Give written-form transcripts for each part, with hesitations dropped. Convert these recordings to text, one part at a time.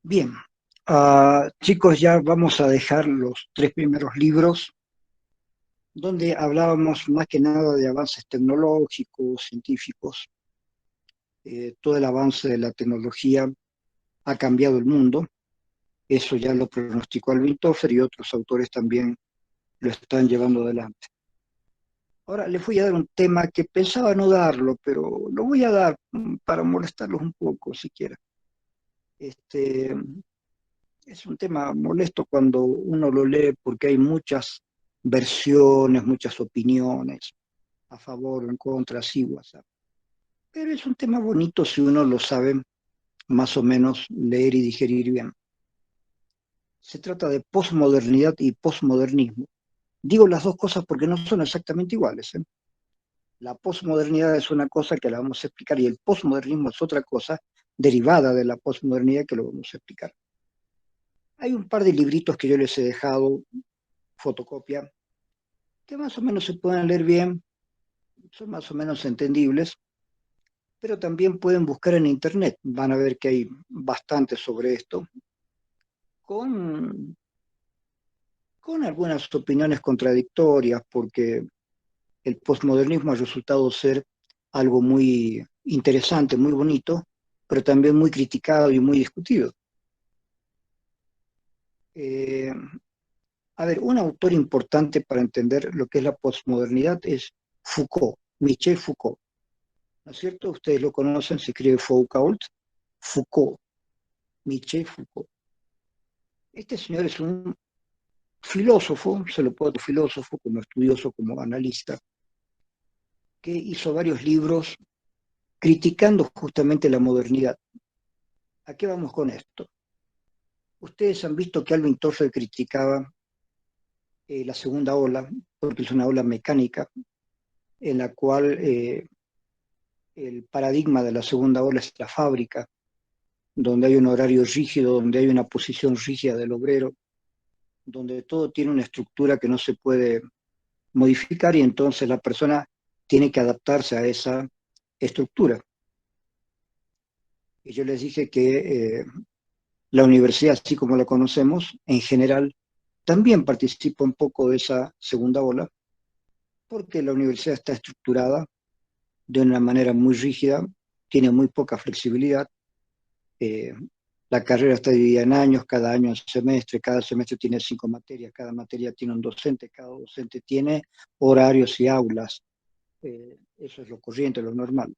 Bien, chicos, ya vamos a dejar los tres primeros libros donde hablábamos más que nada de avances tecnológicos, científicos. Todo el avance de la tecnología ha cambiado el mundo. Eso ya lo pronosticó Alvin Toffler y otros autores también lo están llevando adelante. Ahora les voy a dar un tema que pensaba no darlo, pero lo voy a dar para molestarlos un poco, siquiera. Este, es un tema molesto cuando uno lo lee porque hay muchas versiones, muchas opiniones a favor o en contra, sí, WhatsApp. Pero es un tema bonito si uno lo sabe más o menos leer y digerir bien. Se trata de posmodernidad y posmodernismo. Digo las dos cosas porque no son exactamente iguales, ¿eh? La posmodernidad es una cosa que la vamos a explicar y el posmodernismo es otra cosa derivada de la posmodernidad que lo vamos a explicar. Hay un par de libritos que yo les he dejado fotocopia que más o menos se pueden leer bien, son más o menos entendibles, pero también pueden buscar en internet. Van a ver que hay bastante sobre esto, con, con algunas opiniones contradictorias, porque el posmodernismo ha resultado ser algo muy interesante, muy bonito, pero también muy criticado y muy discutido. Eh, a ver, un autor importante para entender lo que es la posmodernidad es Foucault, Michel Foucault. ¿No es cierto? Ustedes lo conocen, se escribe Foucault, Foucault, Michel Foucault. Este señor es un filósofo, se lo puedo decir filósofo, como estudioso, como analista, que hizo varios libros criticando justamente la modernidad. ¿A qué vamos con esto? Ustedes han visto que Alvin Toffler criticaba la segunda ola, porque es una ola mecánica, en la cual el paradigma de la segunda ola es la fábrica, donde hay un horario rígido, donde hay una posición rígida del obrero, donde todo tiene una estructura que no se puede modificar y entonces la persona tiene que adaptarse a esa estructura. Y yo les dije que la universidad, así como la conocemos, en general, también participa un poco de esa segunda ola, porque la universidad está estructurada de una manera muy rígida, tiene muy poca flexibilidad. eh, la carrera está dividida en años, cada año en semestre, cada semestre tiene 5 materias, cada materia tiene un docente, cada docente tiene horarios y aulas. Eso es lo corriente, lo normal.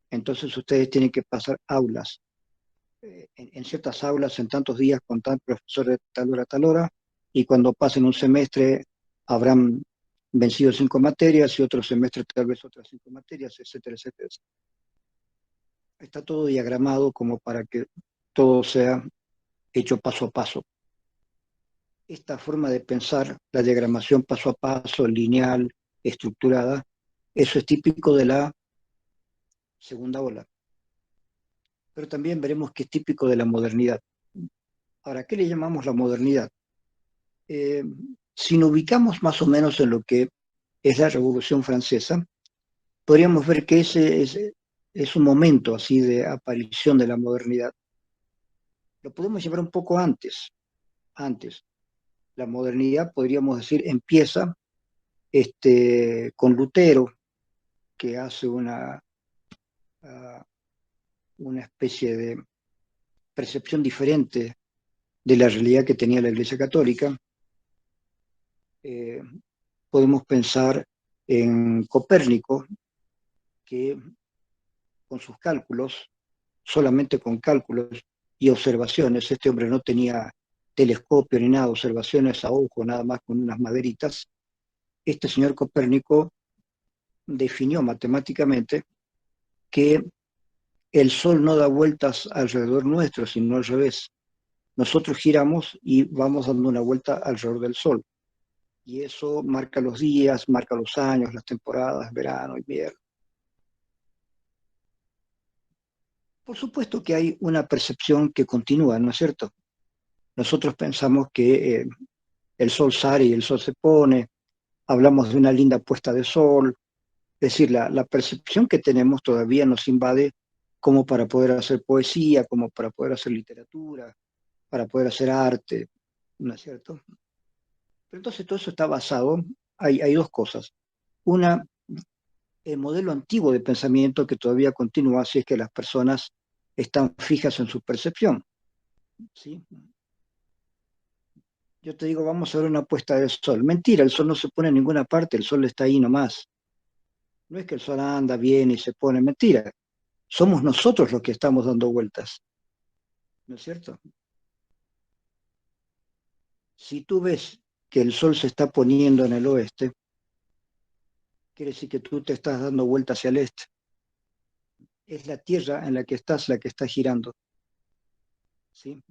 Entonces ustedes tienen que pasar aulas, en ciertas aulas, en tantos días, con tal profesor de tal hora, y cuando pasen un semestre habrán vencido 5 materias y otro semestre tal vez otras 5 materias, etcétera, etcétera. Está todo diagramado como para que todo sea hecho paso a paso. Esta forma de pensar, la diagramación paso a paso, lineal, estructurada, eso es típico de la segunda ola. Pero también veremos que es típico de la modernidad. Ahora, ¿qué le llamamos la modernidad? Eh, si nos ubicamos más o menos en lo que es la Revolución Francesa, podríamos ver que ese es un momento así de aparición de la modernidad. Lo podemos llevar un poco antes. Antes. La modernidad, podríamos decir, empieza con Lutero, que hace uh, una especie de percepción diferente de la realidad que tenía la Iglesia Católica. Eh, podemos pensar en Copérnico, que con sus cálculos, solamente con cálculos y observaciones, este hombre no tenía telescopio ni nada, observaciones a ojo, nada más con unas maderitas, este señor Copérnico definió matemáticamente que el Sol no da vueltas alrededor nuestro, sino al revés. Nosotros giramos y vamos dando una vuelta alrededor del Sol. Y eso marca los días, marca los años, las temporadas, verano, invierno. Por supuesto que hay una percepción que continúa, ¿no es cierto? Nosotros pensamos que el sol sale y el sol se pone, hablamos de una linda puesta de sol, es decir, la percepción que tenemos todavía nos invade como para poder hacer poesía, como para poder hacer literatura, para poder hacer arte, ¿no es cierto? Pero entonces todo eso está basado, hay dos cosas. Una, el modelo antiguo de pensamiento que todavía continúa, si es que las personas están fijas en su percepción, ¿sí? Yo te digo, vamos a ver una puesta de sol. Mentira, el sol no se pone en ninguna parte, el sol está ahí nomás. No es que el sol anda, viene y se pone, mentira. Somos nosotros los que estamos dando vueltas, ¿no es cierto? Si tú ves que el sol se está poniendo en el oeste, quiere decir que tú te estás dando vueltas hacia el este. Es la Tierra en la que está girando, ¿sí?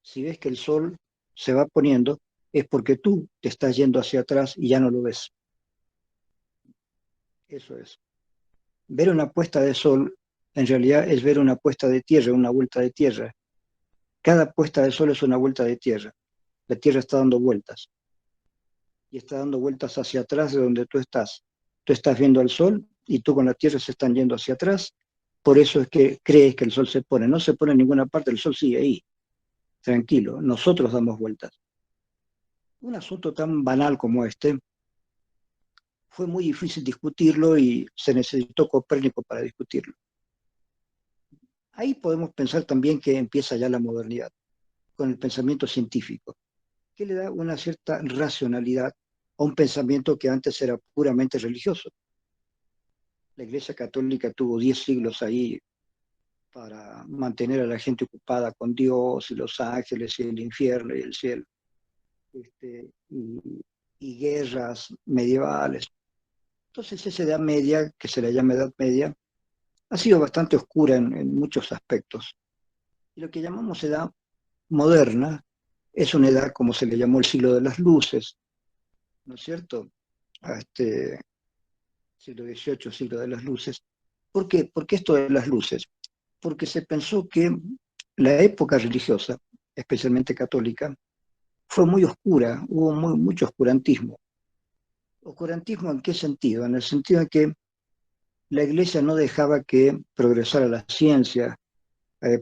Si ves que el sol se va poniendo, es porque tú te estás yendo hacia atrás y ya no lo ves. Eso es. Ver una puesta de sol en realidad es ver una puesta de tierra, una vuelta de tierra. Cada puesta de sol es una vuelta de tierra. La tierra está dando vueltas y está dando vueltas hacia atrás de donde tú estás. Tú estás viendo al sol y tú con la tierra se están yendo hacia atrás. Por eso es que crees que el sol se pone. No se pone en ninguna parte, el sol sigue ahí, tranquilo. Nosotros damos vueltas. Un asunto tan banal como este fue muy difícil discutirlo y se necesitó Copérnico para discutirlo. Ahí podemos pensar también que empieza ya la modernidad, con el pensamiento científico, que le da una cierta racionalidad a un pensamiento que antes era puramente religioso. La Iglesia Católica tuvo 10 siglos ahí para mantener a la gente ocupada con Dios y los ángeles y el infierno y el cielo, este, y guerras medievales. Entonces esa Edad Media, que se le llama Edad Media, ha sido bastante oscura en muchos aspectos. Y lo que llamamos Edad Moderna es una edad como se le llamó el siglo de las luces, ¿no es cierto? A este siglo XVIII, siglo de las luces. ¿Por qué? Porque esto de las luces, porque se pensó que la época religiosa, especialmente católica, fue muy oscura, hubo mucho oscurantismo. ¿Oscurantismo en qué sentido? En el sentido de que la iglesia no dejaba que progresara la ciencia,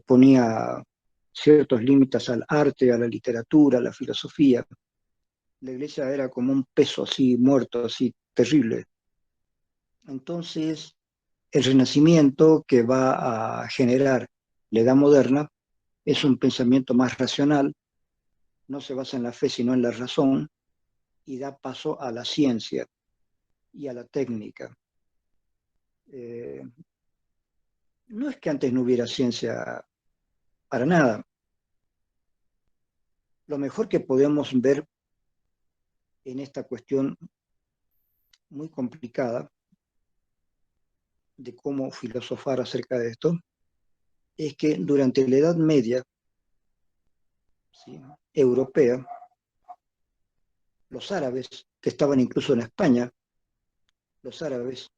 ponía ciertos límites al arte, a la literatura, a la filosofía. La iglesia era como un peso así muerto, así terrible. Entonces, el renacimiento que va a generar la edad moderna es un pensamiento más racional, no se basa en la fe, sino en la razón, y da paso a la ciencia y a la técnica. Eh, no es que antes no hubiera ciencia para nada. Lo mejor que podemos ver en esta cuestión muy complicada de cómo filosofar acerca de esto es que durante la Edad Media, ¿sí?, europea, los árabes, que estaban incluso en España, los árabes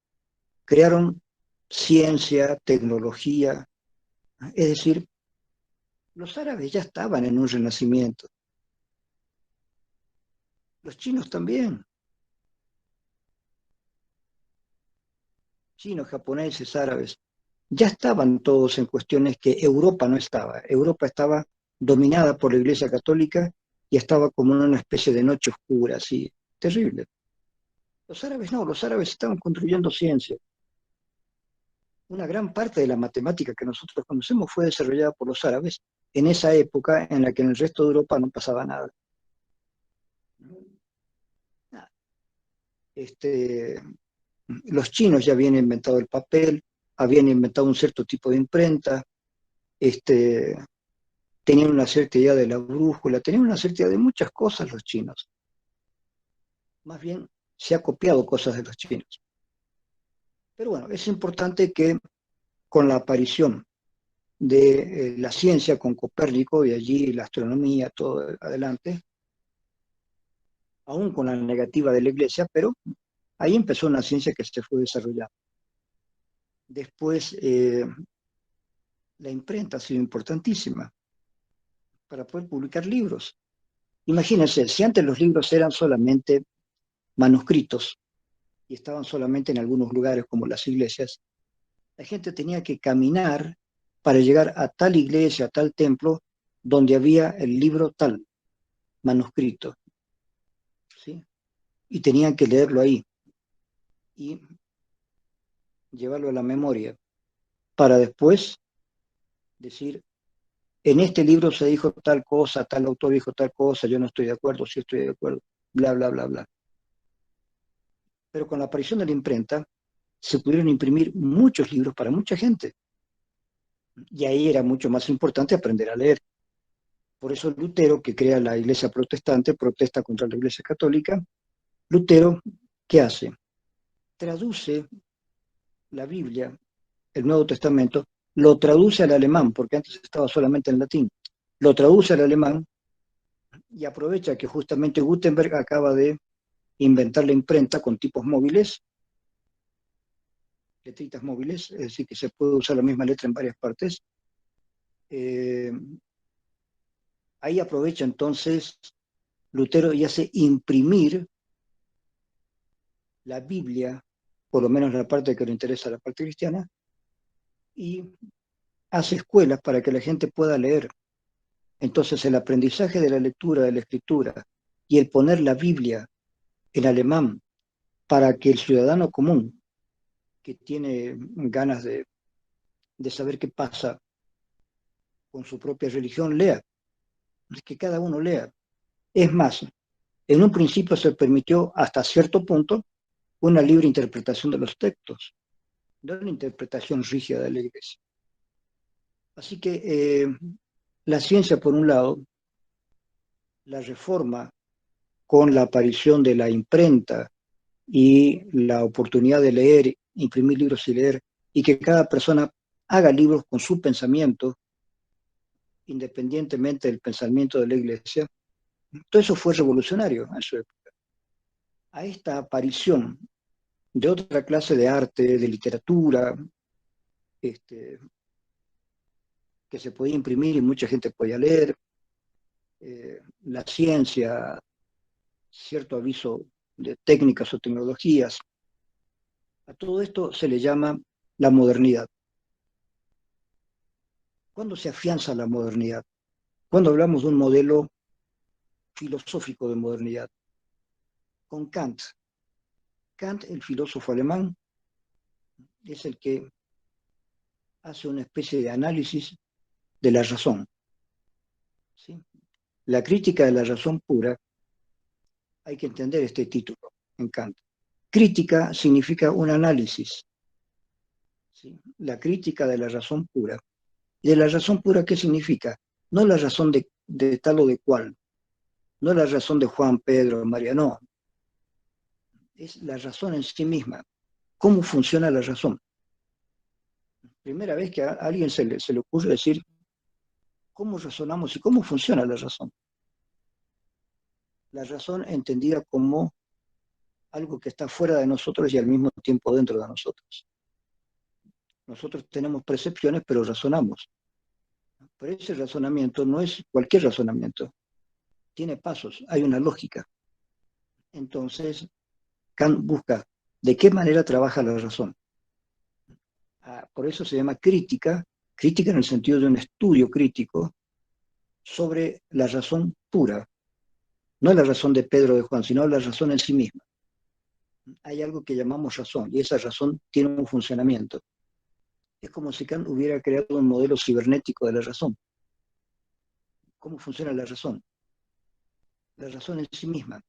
crearon ciencia, tecnología, es decir, los árabes ya estaban en un renacimiento, los chinos también, chinos, japoneses, árabes, ya estaban todos en cuestiones que Europa no estaba. Europa estaba dominada por la Iglesia Católica y estaba como en una especie de noche oscura, así, terrible. Los árabes no, los árabes estaban construyendo ciencia. Una gran parte de la matemática que nosotros conocemos fue desarrollada por los árabes en esa época en la que en el resto de Europa no pasaba nada. Este, los chinos ya habían inventado el papel, habían inventado un cierto tipo de imprenta, este, tenían una cierta idea de la brújula, tenían una cierta idea de muchas cosas los chinos. Más bien se ha copiado cosas de los chinos. Pero bueno, es importante que con la aparición de la ciencia con Copérnico y allí la astronomía, todo adelante, aún con la negativa de la iglesia, pero ahí empezó una ciencia que se fue desarrollando. Después, la imprenta ha sido importantísima para poder publicar libros. Imagínense, si antes los libros eran solamente manuscritos y estaban solamente en algunos lugares como las iglesias, la gente tenía que caminar para llegar a tal iglesia, a tal templo, donde había el libro tal, manuscrito, ¿sí? Y tenían que leerlo ahí y llevarlo a la memoria para después decir, en este libro se dijo tal cosa, tal autor dijo tal cosa, yo no estoy de acuerdo, sí estoy de acuerdo, bla, bla, bla, bla. Pero con la aparición de la imprenta se pudieron imprimir muchos libros para mucha gente. Y ahí era mucho más importante aprender a leer. Por eso Lutero, que crea la iglesia protestante, protesta contra la iglesia católica. Lutero, ¿qué hace? Traduce la Biblia, el Nuevo Testamento, lo traduce al alemán, porque antes estaba solamente en latín. Lo traduce al alemán y aprovecha que justamente Gutenberg acaba de inventar la imprenta con tipos móviles, letritas móviles, es decir, que se puede usar la misma letra en varias partes. Eh, Ahí aprovecha entonces Lutero y hace imprimir la Biblia, por lo menos la parte que le interesa, la parte cristiana, y hace escuelas para que la gente pueda leer. Entonces el aprendizaje de la lectura, de la escritura, y el poner la Biblia en alemán para que el ciudadano común, que tiene ganas de saber qué pasa con su propia religión, lea, que cada uno lea. Es más, en un principio se permitió hasta cierto punto una libre interpretación de los textos, no una interpretación rígida de la iglesia. Así que la ciencia, por un lado, la reforma con la aparición de la imprenta y la oportunidad de leer, imprimir libros y leer, y que cada persona haga libros con su pensamiento, independientemente del pensamiento de la iglesia, todo eso fue revolucionario en su época. A esta aparición de otra clase de arte, de literatura, este, que se podía imprimir y mucha gente podía leer, la ciencia, cierto aviso de técnicas o tecnologías. A todo esto se le llama la modernidad. ¿Cuándo se afianza la modernidad? Cuando hablamos de un modelo filosófico de modernidad. Con Kant. Kant, el filósofo alemán, es el que hace una especie de análisis de la razón. ¿Sí? La crítica de la razón pura, hay que entender este título en Kant. Crítica significa un análisis. ¿Sí? La crítica de la razón pura. ¿Y de la razón pura qué significa? No la razón de tal o de cual, no la razón de Juan, Pedro, María, no. Es la razón en sí misma. ¿Cómo funciona la razón? Primera vez que a alguien se le ocurre decir cómo razonamos y cómo funciona la razón. La razón entendida como algo que está fuera de nosotros y al mismo tiempo dentro de nosotros. Nosotros tenemos percepciones, pero razonamos. Pero ese razonamiento no es cualquier razonamiento. Tiene pasos, hay una lógica. Entonces, Kant busca de qué manera trabaja la razón. Por eso se llama crítica, crítica en el sentido de un estudio crítico sobre la razón pura, no la razón de Pedro o de Juan, sino la razón en sí misma. Hay algo que llamamos razón y esa razón tiene un funcionamiento. Es como si Kant hubiera creado un modelo cibernético de la razón. ¿Cómo funciona la razón? La razón en sí misma.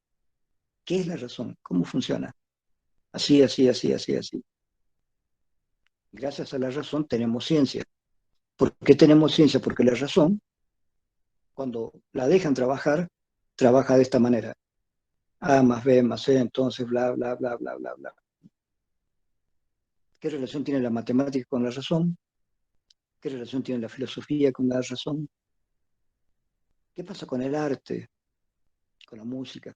¿Qué es la razón? ¿Cómo funciona? Así, así, así, así, así. Gracias a la razón tenemos ciencia. ¿Por qué tenemos ciencia? Porque la razón, cuando la dejan trabajar, trabaja de esta manera. A más B más C, entonces bla, bla, bla, bla, bla, bla. ¿Qué relación tiene la matemática con la razón? ¿Qué relación tiene la filosofía con la razón? ¿Qué pasa con el arte, con la música?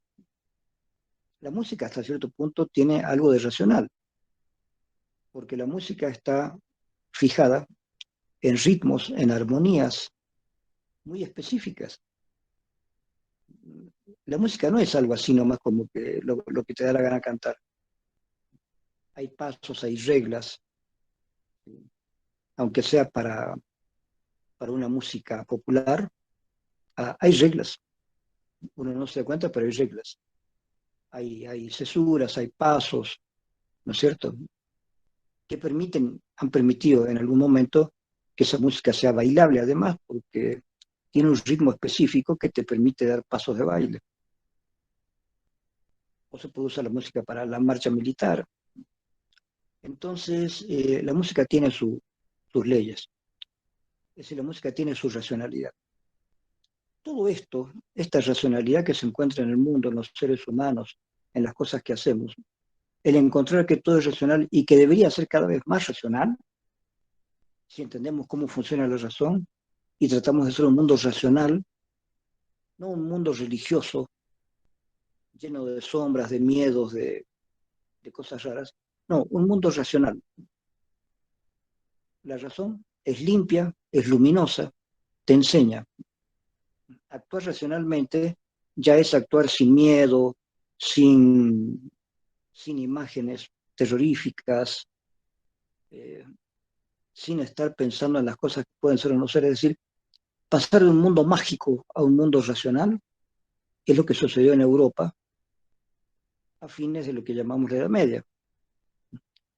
La música hasta cierto punto tiene algo de racional, porque la música está fijada en ritmos, en armonías muy específicas. La música no es algo así nomás como que lo que te da la gana cantar. Hay pasos, hay reglas, aunque sea para una música popular, hay reglas, uno no se da cuenta, pero hay reglas. Hay cesuras, hay pasos, ¿no es cierto?, que han permitido en algún momento que esa música sea bailable, además, porque tiene un ritmo específico que te permite dar pasos de baile. O se puede usar la música para la marcha militar. Entonces, la música tiene sus leyes, es decir, la música tiene su racionalidad. Todo esto, esta racionalidad que se encuentra en el mundo, en los seres humanos, en las cosas que hacemos, el encontrar que todo es racional y que debería ser cada vez más racional, si entendemos cómo funciona la razón y tratamos de ser un mundo racional, no un mundo religioso, lleno de sombras, de miedos, de cosas raras. No, un mundo racional. La razón es limpia, es luminosa, te enseña. Actuar racionalmente ya es actuar sin miedo, sin imágenes terroríficas, eh, sin estar pensando en las cosas que pueden ser o no ser. Es decir, pasar de un mundo mágico a un mundo racional es lo que sucedió en Europa a fines de lo que llamamos la Edad Media,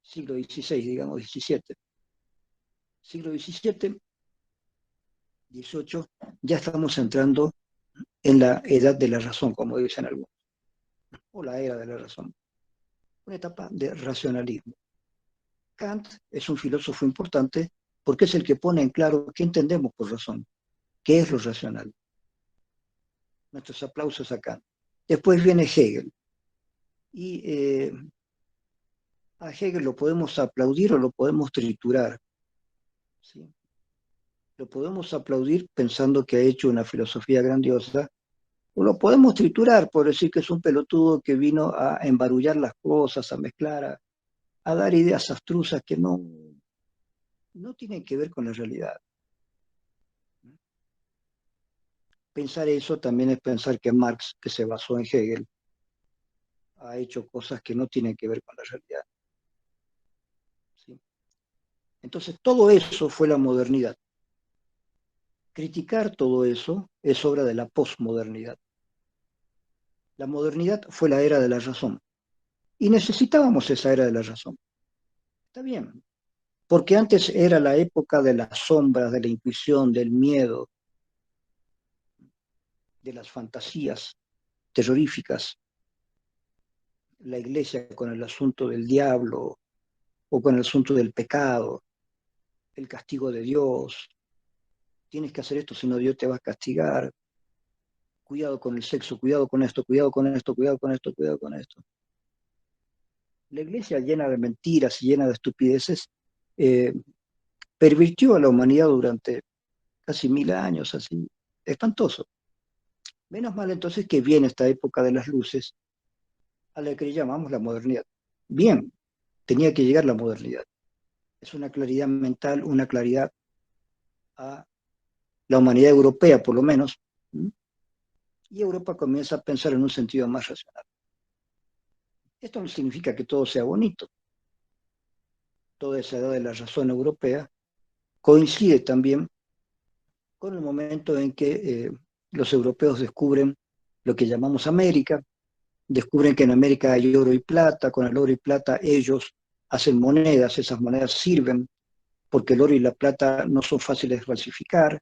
siglo XVI, digamos, XVII. Siglo XVII, XVIII, ya estamos entrando en la edad de la razón, como dicen algunos, o la era de la razón, una etapa de racionalismo. Kant es un filósofo importante porque es el que pone en claro qué entendemos por razón, qué es lo racional. Nuestros aplausos a Kant. Después viene Hegel, y a Hegel lo podemos aplaudir o lo podemos triturar, ¿sí? Lo podemos aplaudir pensando que ha hecho una filosofía grandiosa, o lo podemos triturar por decir que es un pelotudo que vino a embarullar las cosas, a mezclar, a dar ideas abstrusas que no tienen que ver con la realidad. Pensar eso también es pensar que Marx, que se basó en Hegel, ha hecho cosas que no tienen que ver con la realidad, ¿sí? Entonces, todo eso fue la modernidad. Criticar todo eso es obra de la posmodernidad. La modernidad fue la era de la razón. Y necesitábamos esa era de la razón. Está bien, porque antes era la época de las sombras, de la intuición, del miedo, de las fantasías terroríficas. La iglesia con el asunto del diablo o con el asunto del pecado, el castigo de Dios. Tienes que hacer esto, si no Dios te va a castigar. Cuidado con el sexo, cuidado con esto, cuidado con esto, cuidado con esto, cuidado con esto. La iglesia llena de mentiras y llena de estupideces eh, pervirtió a la humanidad durante casi 1000 años, así, espantoso. Menos mal entonces que viene esta época de las luces, a la que llamamos la modernidad. Bien, tenía que llegar la modernidad. Es una claridad mental, una claridad a la humanidad europea, por lo menos, y Europa comienza a pensar en un sentido más racional. Esto no significa que todo sea bonito. Toda esa edad de la razón europea coincide también con el momento en que los europeos descubren lo que llamamos América, descubren que en América hay oro y plata, con el oro y plata ellos hacen monedas, esas monedas sirven porque el oro y la plata no son fáciles de falsificar,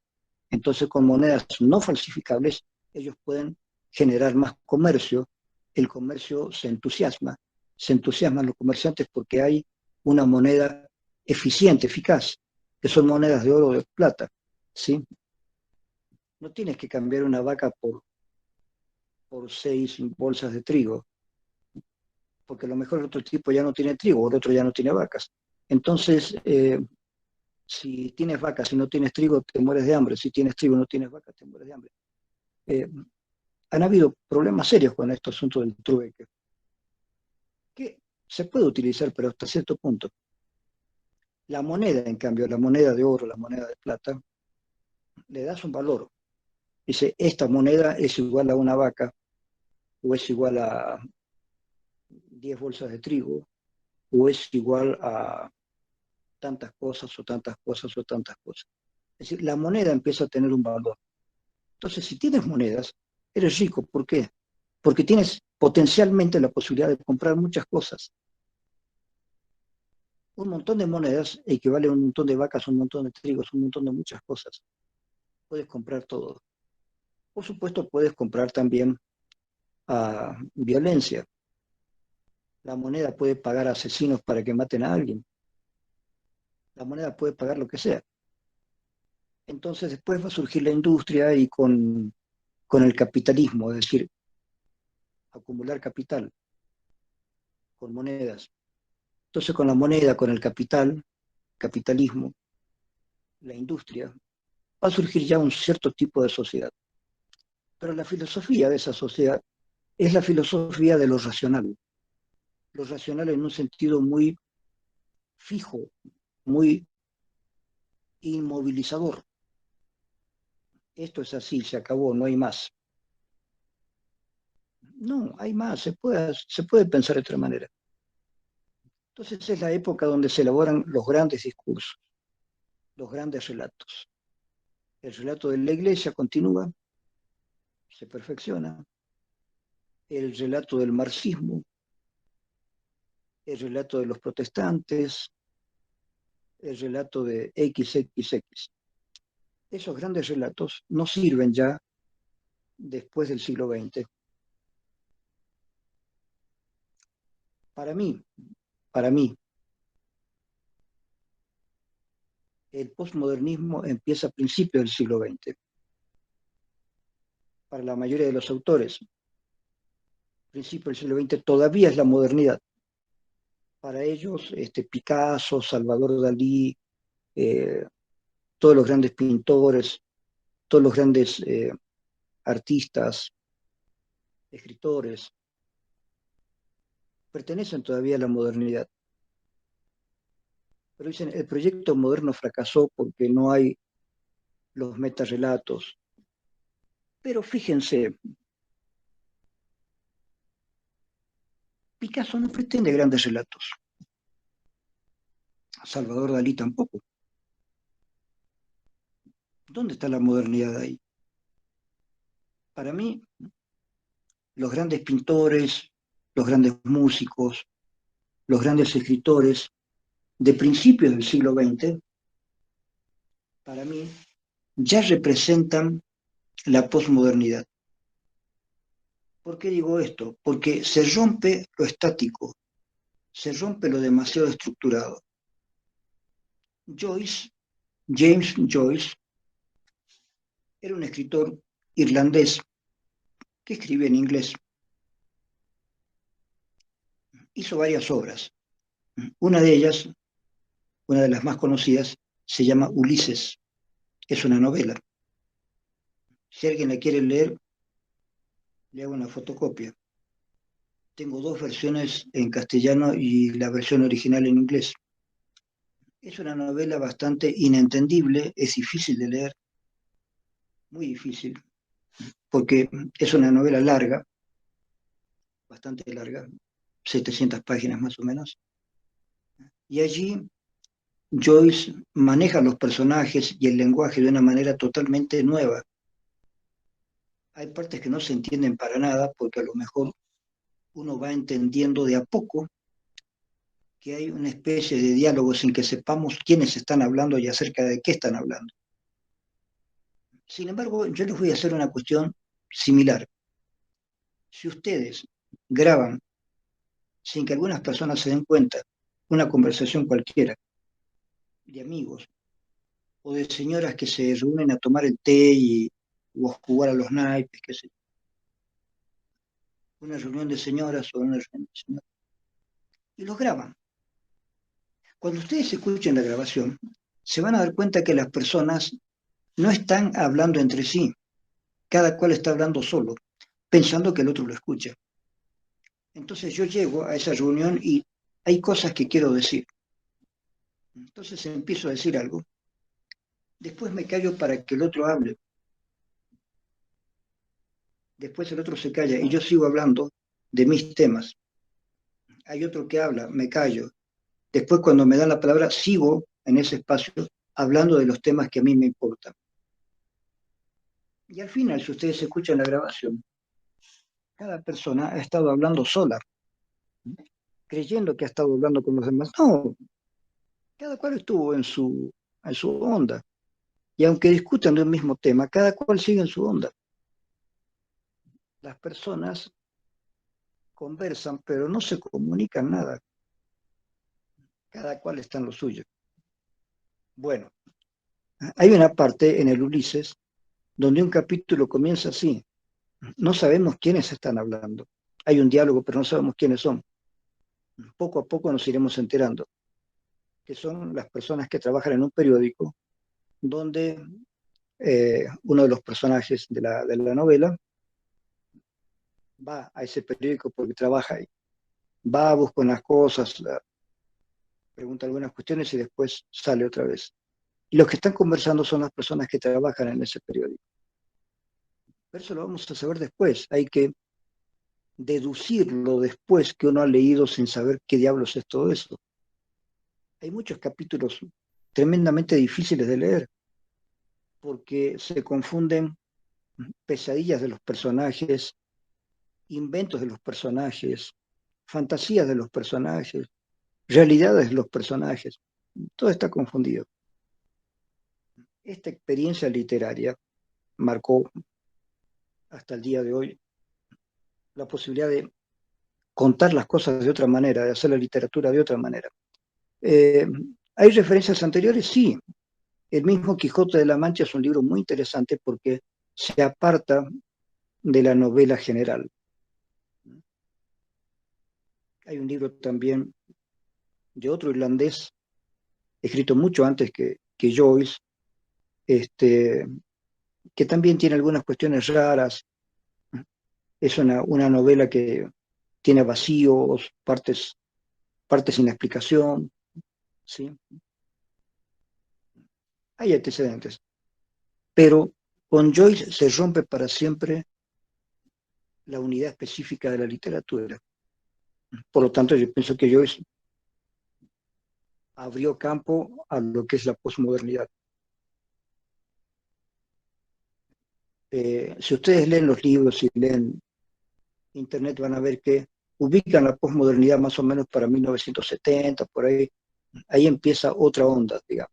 entonces con monedas no falsificables ellos pueden generar más comercio, el comercio se entusiasman los comerciantes porque hay una moneda eficiente, eficaz, que son monedas de oro o de plata, ¿sí? No tienes que cambiar una vaca por 6 bolsas de trigo, porque a lo mejor el otro tipo ya no tiene trigo, o el otro ya no tiene vacas. Entonces, si tienes vacas y no tienes trigo, te mueres de hambre. Si tienes trigo y no tienes vacas, te mueres de hambre. Han habido problemas serios con este asunto del trueque, que se puede utilizar, pero hasta cierto punto. La moneda, en cambio, la moneda de oro, la moneda de plata, le das un valor. Dice, esta moneda es igual a una vaca, o es igual a 10 bolsas de trigo, o es igual a tantas cosas, o tantas cosas, o tantas cosas. Es decir, la moneda empieza a tener un valor. Entonces, si tienes monedas, eres rico. ¿Por qué? Porque tienes potencialmente la posibilidad de comprar muchas cosas. Un montón de monedas equivale a un montón de vacas, un montón de trigos, un montón de muchas cosas. Puedes comprar todo. Por supuesto, puedes comprar también violencia. La moneda puede pagar asesinos para que maten a alguien. La moneda puede pagar lo que sea. Entonces después va a surgir la industria y con el capitalismo, es decir, acumular capital con monedas. Entonces con la moneda, con el capital, capitalismo, la industria, va a surgir ya un cierto tipo de sociedad. Pero la filosofía de esa sociedad es la filosofía de lo racional en un sentido muy fijo, muy inmovilizador. Esto es así, se acabó, no hay más. No, hay más, se puede pensar de otra manera. Entonces es la época donde se elaboran los grandes discursos, los grandes relatos. El relato de la iglesia continúa, se perfecciona. El relato del marxismo, el relato de los protestantes, el relato de XXX. Esos grandes relatos no sirven ya después del siglo XX. Para mí, para mí, el posmodernismo empieza a principios del siglo XX. Para la mayoría de los autores, principios del siglo XX todavía es la modernidad. Para ellos, Picasso, Salvador Dalí, eh, todos los grandes pintores, todos los grandes artistas, escritores, pertenecen todavía a la modernidad. Pero dicen, el proyecto moderno fracasó porque no hay los metarrelatos. Pero fíjense, Picasso no pretende grandes relatos, Salvador Dalí tampoco. ¿Dónde está la modernidad ahí? Para mí, los grandes pintores, los grandes músicos, los grandes escritores de principios del siglo XX, para mí, ya representan la posmodernidad. ¿Por qué digo esto? Porque se rompe lo estático, se rompe lo demasiado estructurado. Joyce, James Joyce, era un escritor irlandés que escribe en inglés. Hizo varias obras. Una de ellas, una de las más conocidas, se llama Ulises. Es una novela. Si alguien la quiere leer, le hago una fotocopia. Tengo dos versiones en castellano y la versión original en inglés. Es una novela bastante inentendible, es difícil de leer, muy difícil, porque es una novela larga, bastante larga, 700 páginas más o menos, y allí Joyce maneja los personajes y el lenguaje de una manera totalmente nueva. Hay partes que no se entienden para nada porque a lo mejor uno va entendiendo de a poco que hay una especie de diálogo sin que sepamos quiénes están hablando y acerca de qué están hablando. Sin embargo, yo les voy a hacer una cuestión similar. Si ustedes graban sin que algunas personas se den cuenta una conversación cualquiera de amigos o de señoras que se reúnen a tomar el té o a jugar a los naipes, qué sé yo, una reunión de señoras o una reunión de señoras, y los graban. Cuando ustedes escuchen la grabación, se van a dar cuenta que las personas no están hablando entre sí, cada cual está hablando solo, pensando que el otro lo escucha. Entonces yo llego a esa reunión y hay cosas que quiero decir. Entonces empiezo a decir algo, después me callo para que el otro hable, después el otro se calla y yo sigo hablando de mis temas. Hay otro que habla, me callo. Después cuando me dan la palabra, sigo en ese espacio hablando de los temas que a mí me importan. Y al final, si ustedes escuchan la grabación, cada persona ha estado hablando sola, creyendo que ha estado hablando con los demás. No, cada cual estuvo en su onda. Y aunque discutan de un mismo tema, cada cual sigue en su onda. Las personas conversan, pero no se comunican nada. Cada cual está en lo suyo. Bueno, hay una parte en el Ulises donde un capítulo comienza así. No sabemos quiénes están hablando. Hay un diálogo, pero no sabemos quiénes son. Poco a poco nos iremos enterando que son las personas que trabajan en un periódico donde uno de los personajes de la novela va a ese periódico porque trabaja ahí. Va, busca unas cosas, pregunta algunas cuestiones y después sale otra vez. Y los que están conversando son las personas que trabajan en ese periódico. Pero eso lo vamos a saber después. Hay que deducirlo después que uno ha leído sin saber qué diablos es todo eso. Hay muchos capítulos tremendamente difíciles de leer porque se confunden pesadillas de los personajes, inventos de los personajes, fantasías de los personajes, realidades de los personajes. Todo está confundido. Esta experiencia literaria marcó hasta el día de hoy la posibilidad de contar las cosas de otra manera, de hacer la literatura de otra manera. Eh, ¿Hay referencias anteriores? Sí. El mismo Quijote de la Mancha es un libro muy interesante porque se aparta de la novela general. Hay un libro también de otro irlandés, escrito mucho antes que Joyce, este, que también tiene algunas cuestiones raras. Es una novela que tiene vacíos, partes sin explicación, ¿sí? Hay antecedentes. Pero con Joyce se rompe para siempre la unidad específica de la literatura. Por lo tanto, yo pienso que Joyce abrió campo a lo que es la posmodernidad. Si ustedes leen los libros y leen Internet, van a ver que ubican la posmodernidad más o menos para 1970, por ahí. Ahí empieza otra onda, digamos.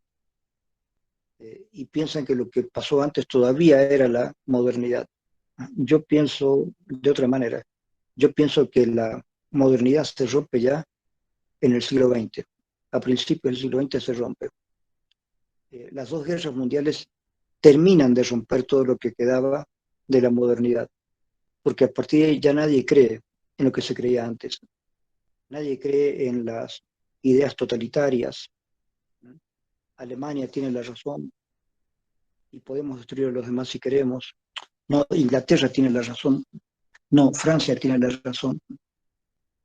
Y piensan que lo que pasó antes todavía era la modernidad. Yo pienso de otra manera. Yo pienso que la modernidad se rompe ya en el siglo XX. A principios del siglo XX se rompe. Las dos guerras mundiales terminan de romper todo lo que quedaba de la modernidad, porque a partir de ahí ya nadie cree en lo que se creía antes. Nadie cree en las ideas totalitarias. Alemania tiene la razón y podemos destruir a los demás si queremos. No, Inglaterra tiene la razón. No, Francia tiene la razón.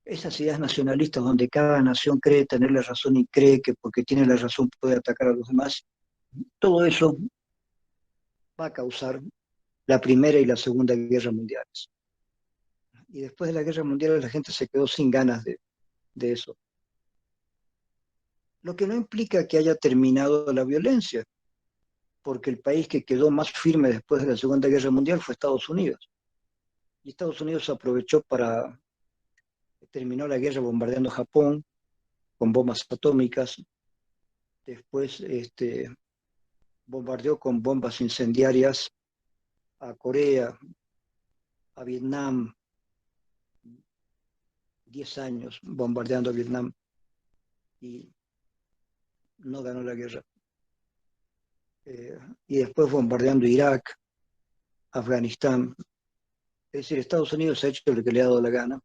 Esas ideas nacionalistas donde cada nación cree tener la razón y cree que porque tiene la razón puede atacar a los demás, todo eso va a causar la Primera y la Segunda Guerra Mundiales. Y después de la Guerra Mundial la gente se quedó sin ganas de eso. Lo que no implica que haya terminado la violencia, porque el país que quedó más firme después de la Segunda Guerra Mundial fue Estados Unidos. Y Estados Unidos aprovechó para terminó la guerra bombardeando Japón con bombas atómicas, después bombardeó con bombas incendiarias a Corea, a Vietnam, 10 años bombardeando a Vietnam y no ganó la guerra. Y después bombardeando Irak, Afganistán. Es decir, Estados Unidos ha hecho lo que le ha dado la gana,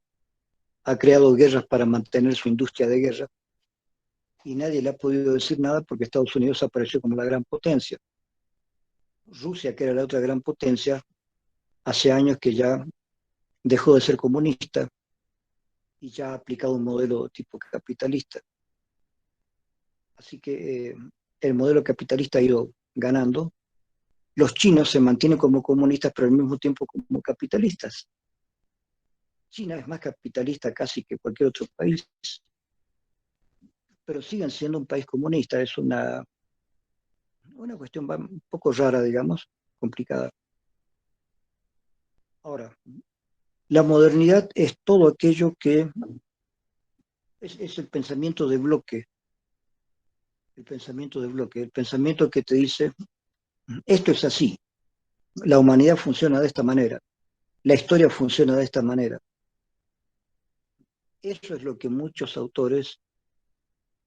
ha creado guerras para mantener su industria de guerra y nadie le ha podido decir nada porque Estados Unidos apareció como la gran potencia. Rusia, que era la otra gran potencia, hace años que ya dejó de ser comunista y ya ha aplicado un modelo tipo capitalista. Así que el modelo capitalista ha ido ganando. Los chinos se mantienen como comunistas, pero al mismo tiempo como capitalistas. China es más capitalista casi que cualquier otro país, pero siguen siendo un país comunista. Es una cuestión un poco rara, digamos, complicada. Ahora, la modernidad es todo aquello que es el pensamiento de bloque, el pensamiento que te dice, esto es así, la humanidad funciona de esta manera, la historia funciona de esta manera. Eso es lo que muchos autores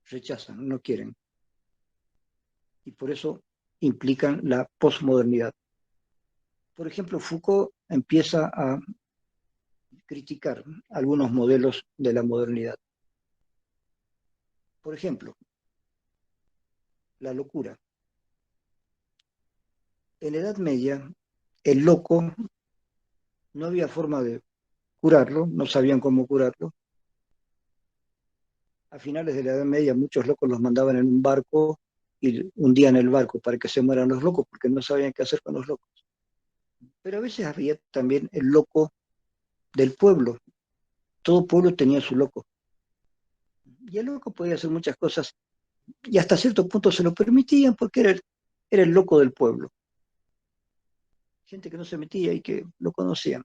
rechazan, no quieren, y por eso implican la posmodernidad. Por ejemplo, Foucault empieza a criticar algunos modelos de la modernidad. Por ejemplo, la locura. En la Edad Media, el loco no había forma de curarlo, no sabían cómo curarlo. A finales de la Edad Media muchos locos los mandaban en un barco y hundían el barco para que se mueran los locos porque no sabían qué hacer con los locos. Pero a veces había también el loco del pueblo. Todo pueblo tenía su loco. Y el loco podía hacer muchas cosas y hasta cierto punto se lo permitían porque era el loco del pueblo. Gente que no se metía y que lo conocían.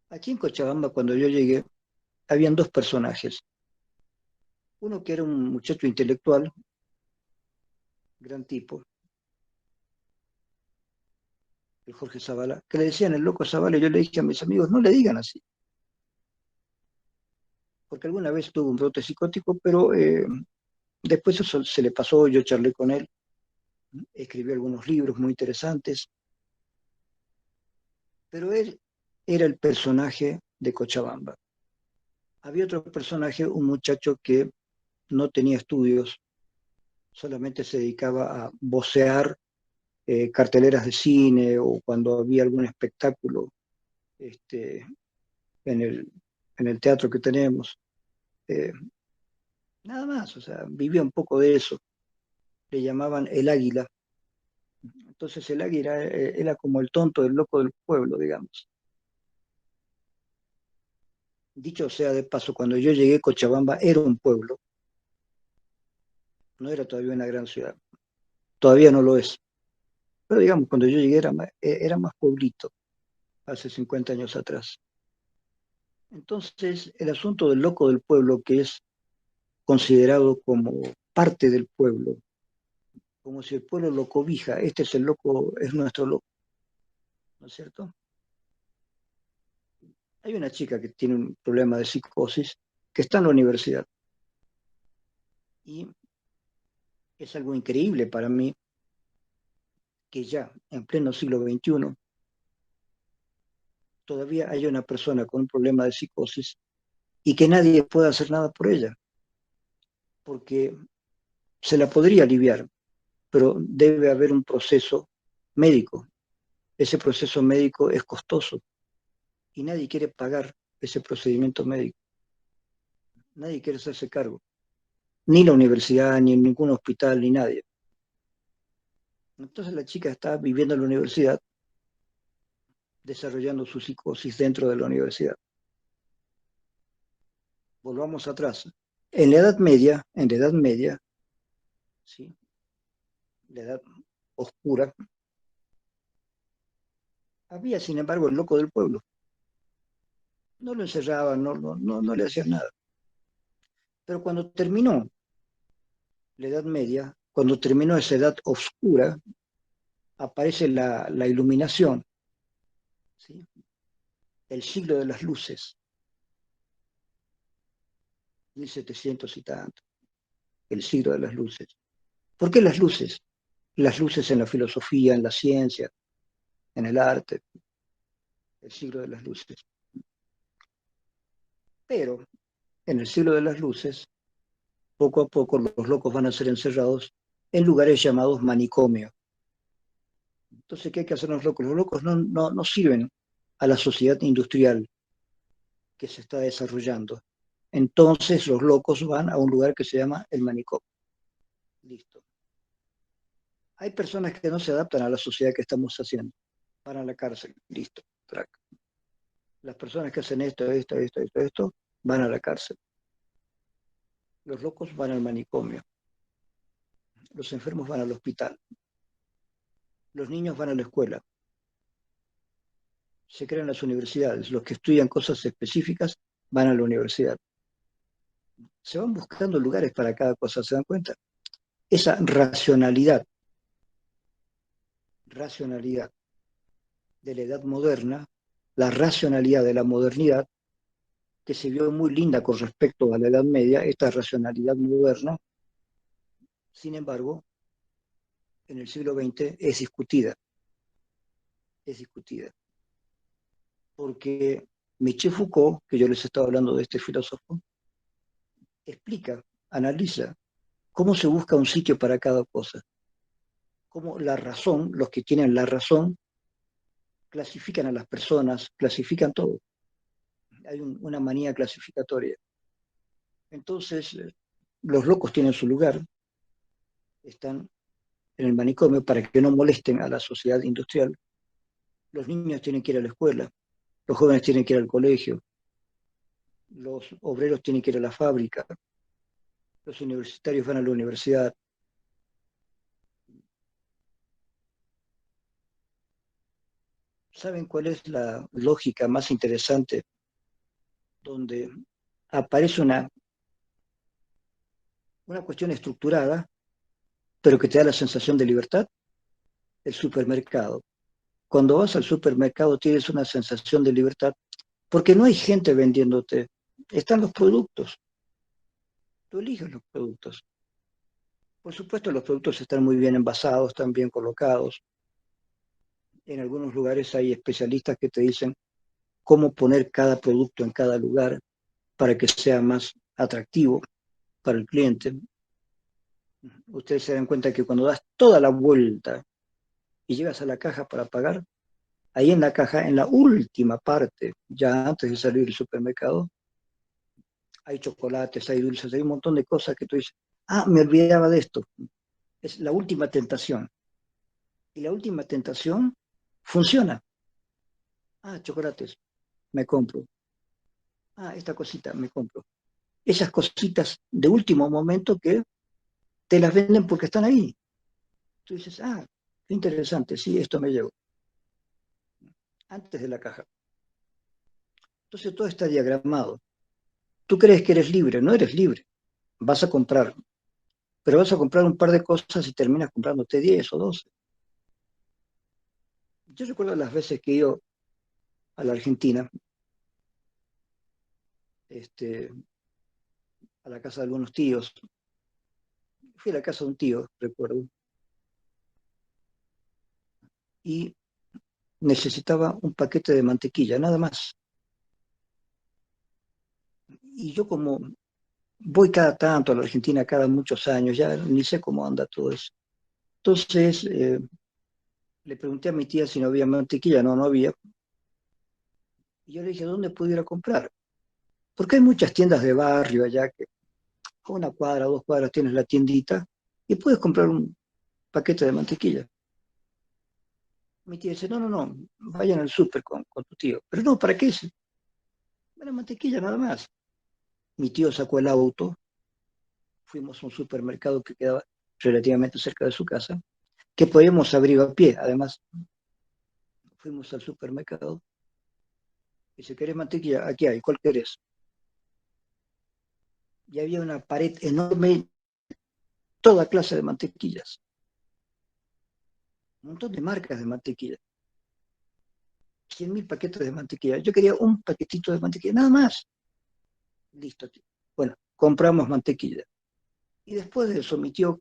Aquí en Cochabamba, cuando yo llegué, habían dos personajes. Uno que era un muchacho intelectual, gran tipo, el Jorge Zavala, que le decían el loco Zavala, y yo le dije a mis amigos, no le digan así, porque alguna vez tuvo un brote psicótico, pero después eso se le pasó, yo charlé con él, escribió algunos libros muy interesantes, pero él era el personaje de Cochabamba. Había otro personaje, un muchacho que no tenía estudios, solamente se dedicaba a vocear carteleras de cine o cuando había algún espectáculo este, en, el, en el teatro que tenemos. Eh, Nada más, o sea, vivía un poco de eso. Le llamaban el águila. Entonces el águila era como el tonto, el loco del pueblo, digamos. Dicho sea de paso, cuando yo llegué, Cochabamba era un pueblo, no era todavía una gran ciudad. Todavía no lo es. Pero digamos, cuando yo llegué era más pueblito, hace 50 años atrás. Entonces, el asunto del loco del pueblo, que es considerado como parte del pueblo, como si el pueblo lo cobija, este es el loco, es nuestro loco, ¿no es cierto? Hay una chica que tiene un problema de psicosis que está en la universidad y es algo increíble para mí que ya en pleno siglo XXI todavía haya una persona con un problema de psicosis y que nadie pueda hacer nada por ella, porque se la podría aliviar, pero debe haber un proceso médico. Ese proceso médico es costoso y nadie quiere pagar ese procedimiento médico, nadie quiere hacerse cargo, ni la universidad, ni ningún hospital, ni nadie. Entonces la chica está viviendo en la universidad, desarrollando su psicosis dentro de la universidad. Volvamos atrás. En la Edad Media, ¿sí? La Edad Oscura, había sin embargo el loco del pueblo. No lo encerraban, no le hacían nada. Pero cuando terminó la Edad Media, cuando terminó esa Edad Oscura, aparece la iluminación, ¿sí? El siglo de las luces, 1700 y tanto, el siglo de las luces. ¿Por qué las luces? Las luces en la filosofía, en la ciencia, en el arte, el siglo de las luces. Pero en el siglo de las luces, poco a poco los locos van a ser encerrados en lugares llamados manicomios. Entonces, ¿qué hay que hacer los locos? Los locos no sirven a la sociedad industrial que se está desarrollando. Entonces los locos van a un lugar que se llama el manicomio. Listo. Hay personas que no se adaptan a la sociedad que estamos haciendo. Van a la cárcel. Listo. Track. Las personas que hacen esto, van a la cárcel. Los locos van al manicomio. Los enfermos van al hospital. Los niños van a la escuela. se crean las universidades. Los que estudian cosas específicas van a la universidad. Se van buscando lugares para cada cosa, ¿se dan cuenta? Esa racionalidad de la edad moderna, la racionalidad de la modernidad, que se vio muy linda con respecto a la Edad Media, esta racionalidad moderna, sin embargo, en el siglo XX es discutida, porque Michel Foucault, que yo les estaba hablando de este filósofo, explica, analiza cómo se busca un sitio para cada cosa, cómo la razón, los que tienen la razón, clasifican a las personas, clasifican todo. Hay una manía clasificatoria. Entonces, los locos tienen su lugar, están en el manicomio para que no molesten a la sociedad industrial. Los niños tienen que ir a la escuela, los jóvenes tienen que ir al colegio, los obreros tienen que ir a la fábrica, los universitarios van a la universidad. ¿Saben cuál es la lógica más interesante donde aparece una cuestión estructurada, pero que te da la sensación de libertad? El supermercado. Cuando vas al supermercado tienes una sensación de libertad porque no hay gente vendiéndote, están los productos, tú eliges los productos. Por supuesto, los productos están muy bien envasados, están bien colocados. En algunos lugares hay especialistas que te dicen cómo poner cada producto en cada lugar para que sea más atractivo para el cliente. Ustedes se dan cuenta que cuando das toda la vuelta y llegas a la caja para pagar, ahí en la caja, en la última parte, ya antes de salir del supermercado, hay chocolates, hay dulces, hay un montón de cosas que tú dices, ah, me olvidaba de esto. Es la última tentación. Y la última tentación funciona. Ah, chocolates, me compro. Ah, esta cosita, me compro. Esas cositas de último momento que te las venden porque están ahí. Tú dices, ah, qué interesante, sí, esto me llevo. Antes de la caja. Entonces todo está diagramado. Tú crees que eres libre, no eres libre. Vas a comprar, pero vas a comprar un par de cosas y terminas comprándote 10 o 12. Yo recuerdo las veces que he ido a la Argentina, este, a la casa de algunos tíos. Fui a la casa de un tío, recuerdo, y necesitaba un paquete de mantequilla, nada más. Y yo como voy cada tanto a la Argentina, cada muchos años, ya ni sé cómo anda todo eso. Entonces le pregunté a mi tía si no había mantequilla, no, no había. Y yo le dije, ¿dónde puedo ir a comprar? Porque hay muchas tiendas de barrio allá que a una cuadra, 2 cuadras tienes la tiendita y puedes comprar un paquete de mantequilla. Mi tía dice, no, no, no, vayan al súper con tu tío. Pero no, ¿para qué? Bueno, mantequilla nada más. Mi tío sacó el auto, fuimos a un supermercado que quedaba relativamente cerca de su casa, que podíamos abrir a pie. Además, fuimos al supermercado y si querés mantequilla, aquí hay, ¿cuál querés? Y había una pared enorme, toda clase de mantequillas, un montón de marcas de mantequilla, 100.000 paquetes de mantequilla. Yo quería un paquetito de mantequilla, nada más. Listo. Bueno, compramos mantequilla. Y después de eso, mi tío,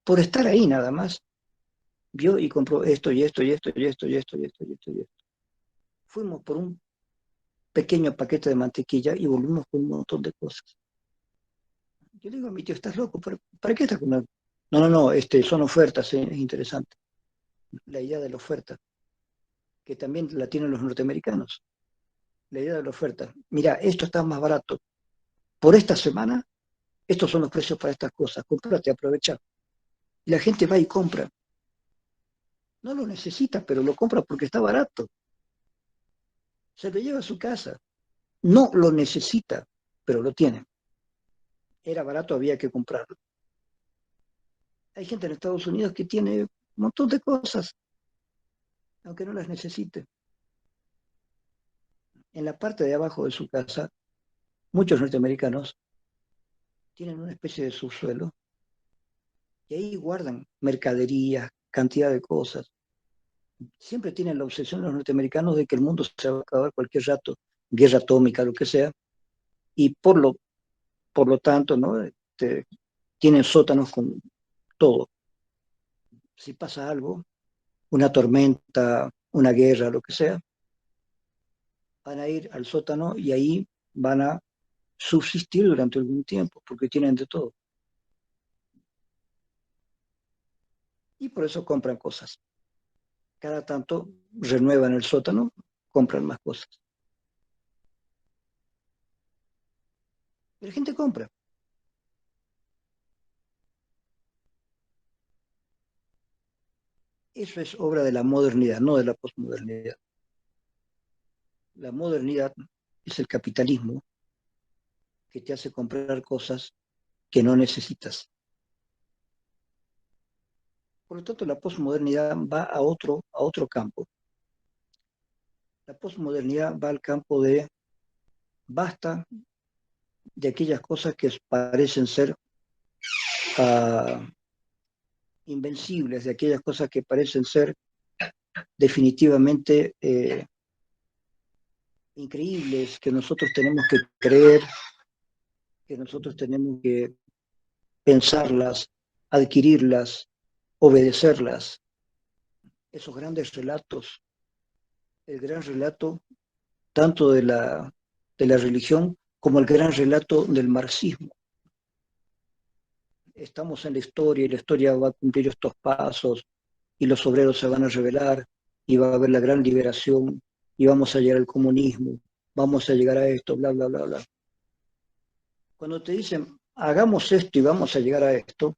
por estar ahí nada más, vio y compró esto y esto y esto y esto y esto y esto y esto y esto. Fuimos por un pequeño paquete de mantequilla y volvimos con un montón de cosas. Yo le digo a mi tío, ¿estás loco? ¿Para qué estás con una? No, no, no, son ofertas, es interesante. La idea de la oferta, que también la tienen los norteamericanos. La idea de la oferta. Mira, esto está más barato. Por esta semana, estos son los precios para estas cosas. Cómprate, aprovecha. Y la gente va y compra. No lo necesita, pero lo compra porque está barato. Se lo lleva a su casa. No lo necesita, pero lo tiene. Era barato, había que comprarlo. Hay gente en Estados Unidos que tiene un montón de cosas, aunque no las necesite. En la parte de abajo de su casa, muchos norteamericanos tienen una especie de subsuelo y ahí guardan mercaderías, cantidad de cosas. Siempre tienen la obsesión los norteamericanos de que el mundo se va a acabar cualquier rato, guerra atómica, lo que sea, y por lo tanto, ¿no? Tienen sótanos con todo. Si pasa algo, una tormenta, una guerra, lo que sea, van a ir al sótano y ahí van a subsistir durante algún tiempo, porque tienen de todo. Y por eso compran cosas. Cada tanto renuevan el sótano, compran más cosas. Y la gente compra. Eso es obra de la modernidad, no de la posmodernidad. La modernidad es el capitalismo que te hace comprar cosas que no necesitas. Por lo tanto, la posmodernidad va a otro campo. La posmodernidad va al campo de basta de aquellas cosas que parecen ser uh, invencibles, de aquellas cosas que parecen ser definitivamente increíbles, que nosotros tenemos que creer, que nosotros tenemos que pensarlas, adquirirlas, obedecerlas. Esos grandes relatos, el gran relato tanto de la religión como el gran relato del marxismo. Estamos en la historia y la historia va a cumplir estos pasos y los obreros se van a rebelar y va a haber la gran liberación y vamos a llegar al comunismo, vamos a llegar a esto, bla, bla, bla, bla. Cuando te dicen, hagamos esto y vamos a llegar a esto,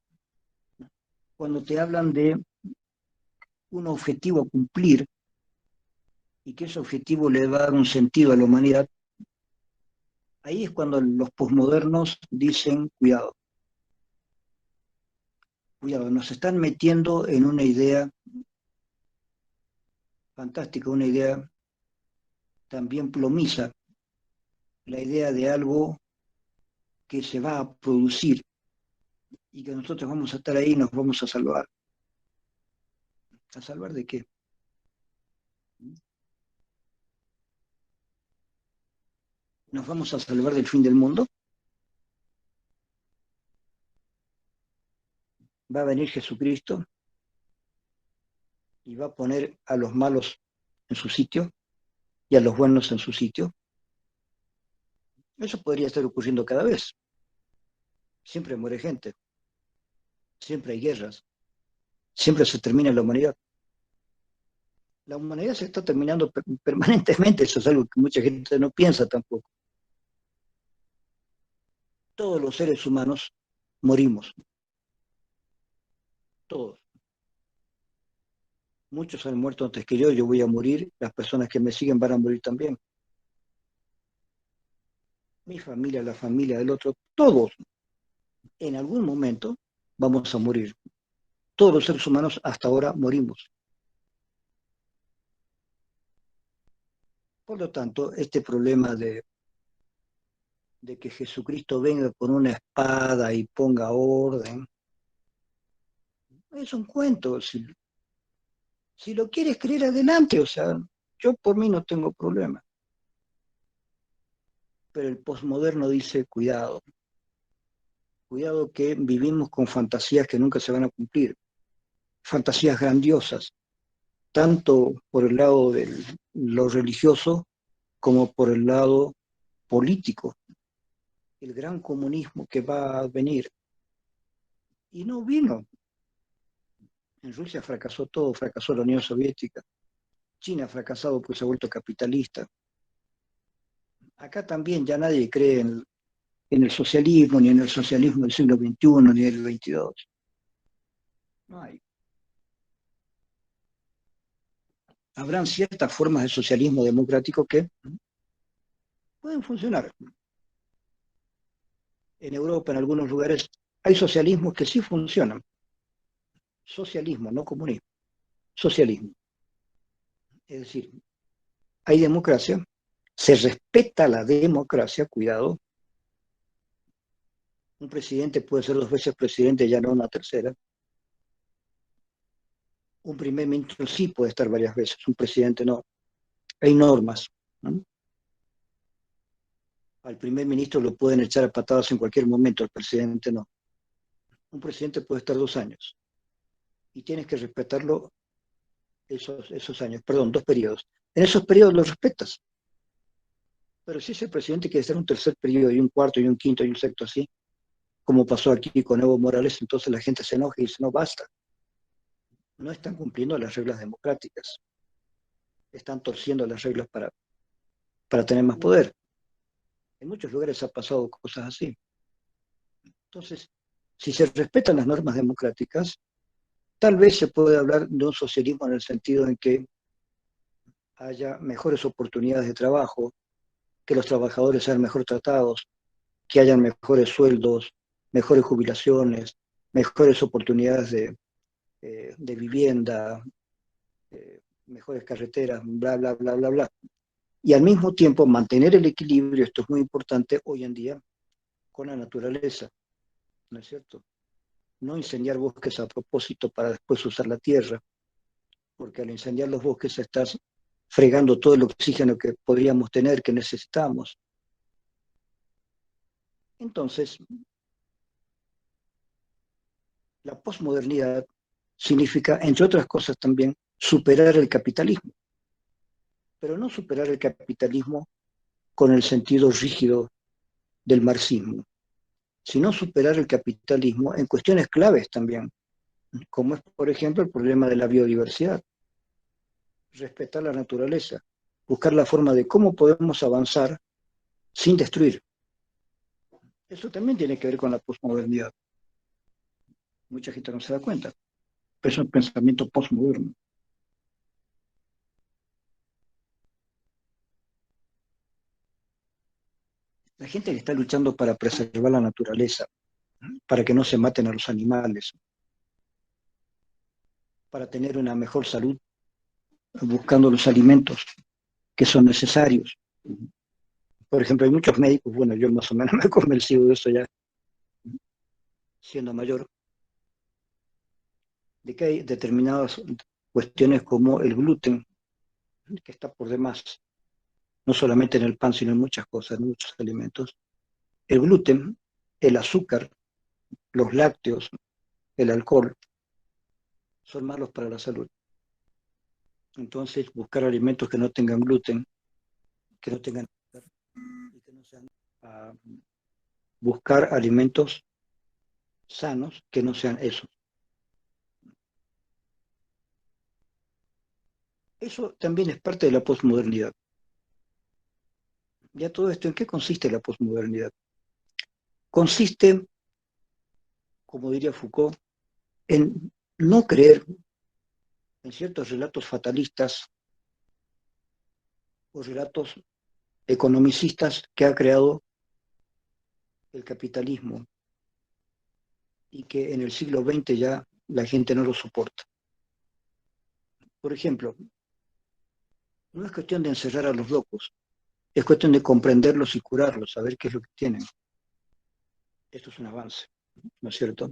cuando te hablan de un objetivo a cumplir y que ese objetivo le va a dar un sentido a la humanidad, ahí es cuando los posmodernos dicen, cuidado, cuidado, nos están metiendo en una idea fantástica, una idea también plomiza, la idea de algo que se va a producir y que nosotros vamos a estar ahí y nos vamos a salvar. ¿A salvar de qué? ¿Nos vamos a salvar del fin del mundo? Va a venir Jesucristo y va a poner a los malos en su sitio y a los buenos en su sitio. Eso podría estar ocurriendo cada vez. Siempre muere gente, siempre hay guerras, siempre se termina la humanidad. La humanidad se está terminando permanentemente, eso es algo que mucha gente no piensa tampoco. Todos los seres humanos morimos, todos. Muchos han muerto antes que yo voy a morir, las personas que me siguen van a morir también. Mi familia, la familia del otro, todos en algún momento vamos a morir. Todos los seres humanos hasta ahora morimos. Por lo tanto, este problema de que Jesucristo venga con una espada y ponga orden, es un cuento. Si lo quieres creer adelante, o sea, yo por mí no tengo problema. Pero el posmoderno dice, cuidado, cuidado que vivimos con fantasías que nunca se van a cumplir, fantasías grandiosas, tanto por el lado de lo religioso como por el lado político, el gran comunismo que va a venir. Y no vino. En Rusia fracasó todo, fracasó la Unión Soviética. China ha fracasado porque se ha vuelto capitalista. Acá también ya nadie cree en el socialismo, ni en el socialismo del siglo XXI, ni del XXII. No hay. Habrán ciertas formas de socialismo democrático que pueden funcionar. En Europa, en algunos lugares, hay socialismos que sí funcionan. Socialismo, no comunismo. Socialismo. Es decir, hay democracia, se respeta la democracia, cuidado, un presidente puede ser 2 veces presidente, ya no una tercera. Un primer ministro sí puede estar varias veces, un presidente no. Hay normas, ¿no? Al primer ministro lo pueden echar a patadas en cualquier momento, al presidente no. Un presidente puede estar 2 años y tienes que respetarlo esos años, perdón, 2 periodos. En esos periodos los respetas. Pero si ese presidente quiere estar un tercer periodo y un cuarto y un quinto y un sexto así, como pasó aquí con Evo Morales, entonces la gente se enoja y dice, no, basta. No están cumpliendo las reglas democráticas. Están torciendo las reglas para tener más poder. En muchos lugares ha pasado cosas así. Entonces, si se respetan las normas democráticas, tal vez se puede hablar de un socialismo en el sentido en que haya mejores oportunidades de trabajo, que los trabajadores sean mejor tratados, que hayan mejores sueldos, mejores jubilaciones, mejores oportunidades de vivienda, mejores carreteras, bla, bla, bla, bla, bla. Y al mismo tiempo mantener el equilibrio, esto es muy importante hoy en día, con la naturaleza, ¿no es cierto? No incendiar bosques a propósito para después usar la tierra, porque al incendiar los bosques estás fregando todo el oxígeno que podríamos tener, que necesitamos. Entonces, la posmodernidad significa, entre otras cosas también, superar el capitalismo, pero no superar el capitalismo con el sentido rígido del marxismo, sino superar el capitalismo en cuestiones claves también, como es, por ejemplo, el problema de la biodiversidad, respetar la naturaleza, buscar la forma de cómo podemos avanzar sin destruir. Eso también tiene que ver con la posmodernidad. Mucha gente no se da cuenta, pero es un pensamiento posmoderno. La gente que está luchando para preservar la naturaleza, para que no se maten a los animales, para tener una mejor salud, buscando los alimentos que son necesarios. Por ejemplo, hay muchos médicos, bueno, yo más o menos me he convencido de eso ya siendo mayor, de que hay determinadas cuestiones como el gluten, que está por demás, no solamente en el pan, sino en muchas cosas, en muchos alimentos. El gluten, el azúcar, los lácteos, el alcohol, son malos para la salud. Entonces, buscar alimentos que no tengan gluten, que no tengan azúcar, y que no sean, buscar alimentos sanos que no sean esos. Eso también es parte de la posmodernidad. Ya todo esto, ¿en qué consiste la posmodernidad? Consiste, como diría Foucault, en no creer en ciertos relatos fatalistas o relatos economicistas que ha creado el capitalismo y que en el siglo XX ya la gente no lo soporta. Por ejemplo, no es cuestión de encerrar a los locos, es cuestión de comprenderlos y curarlos, saber qué es lo que tienen. Esto es un avance, ¿no es cierto?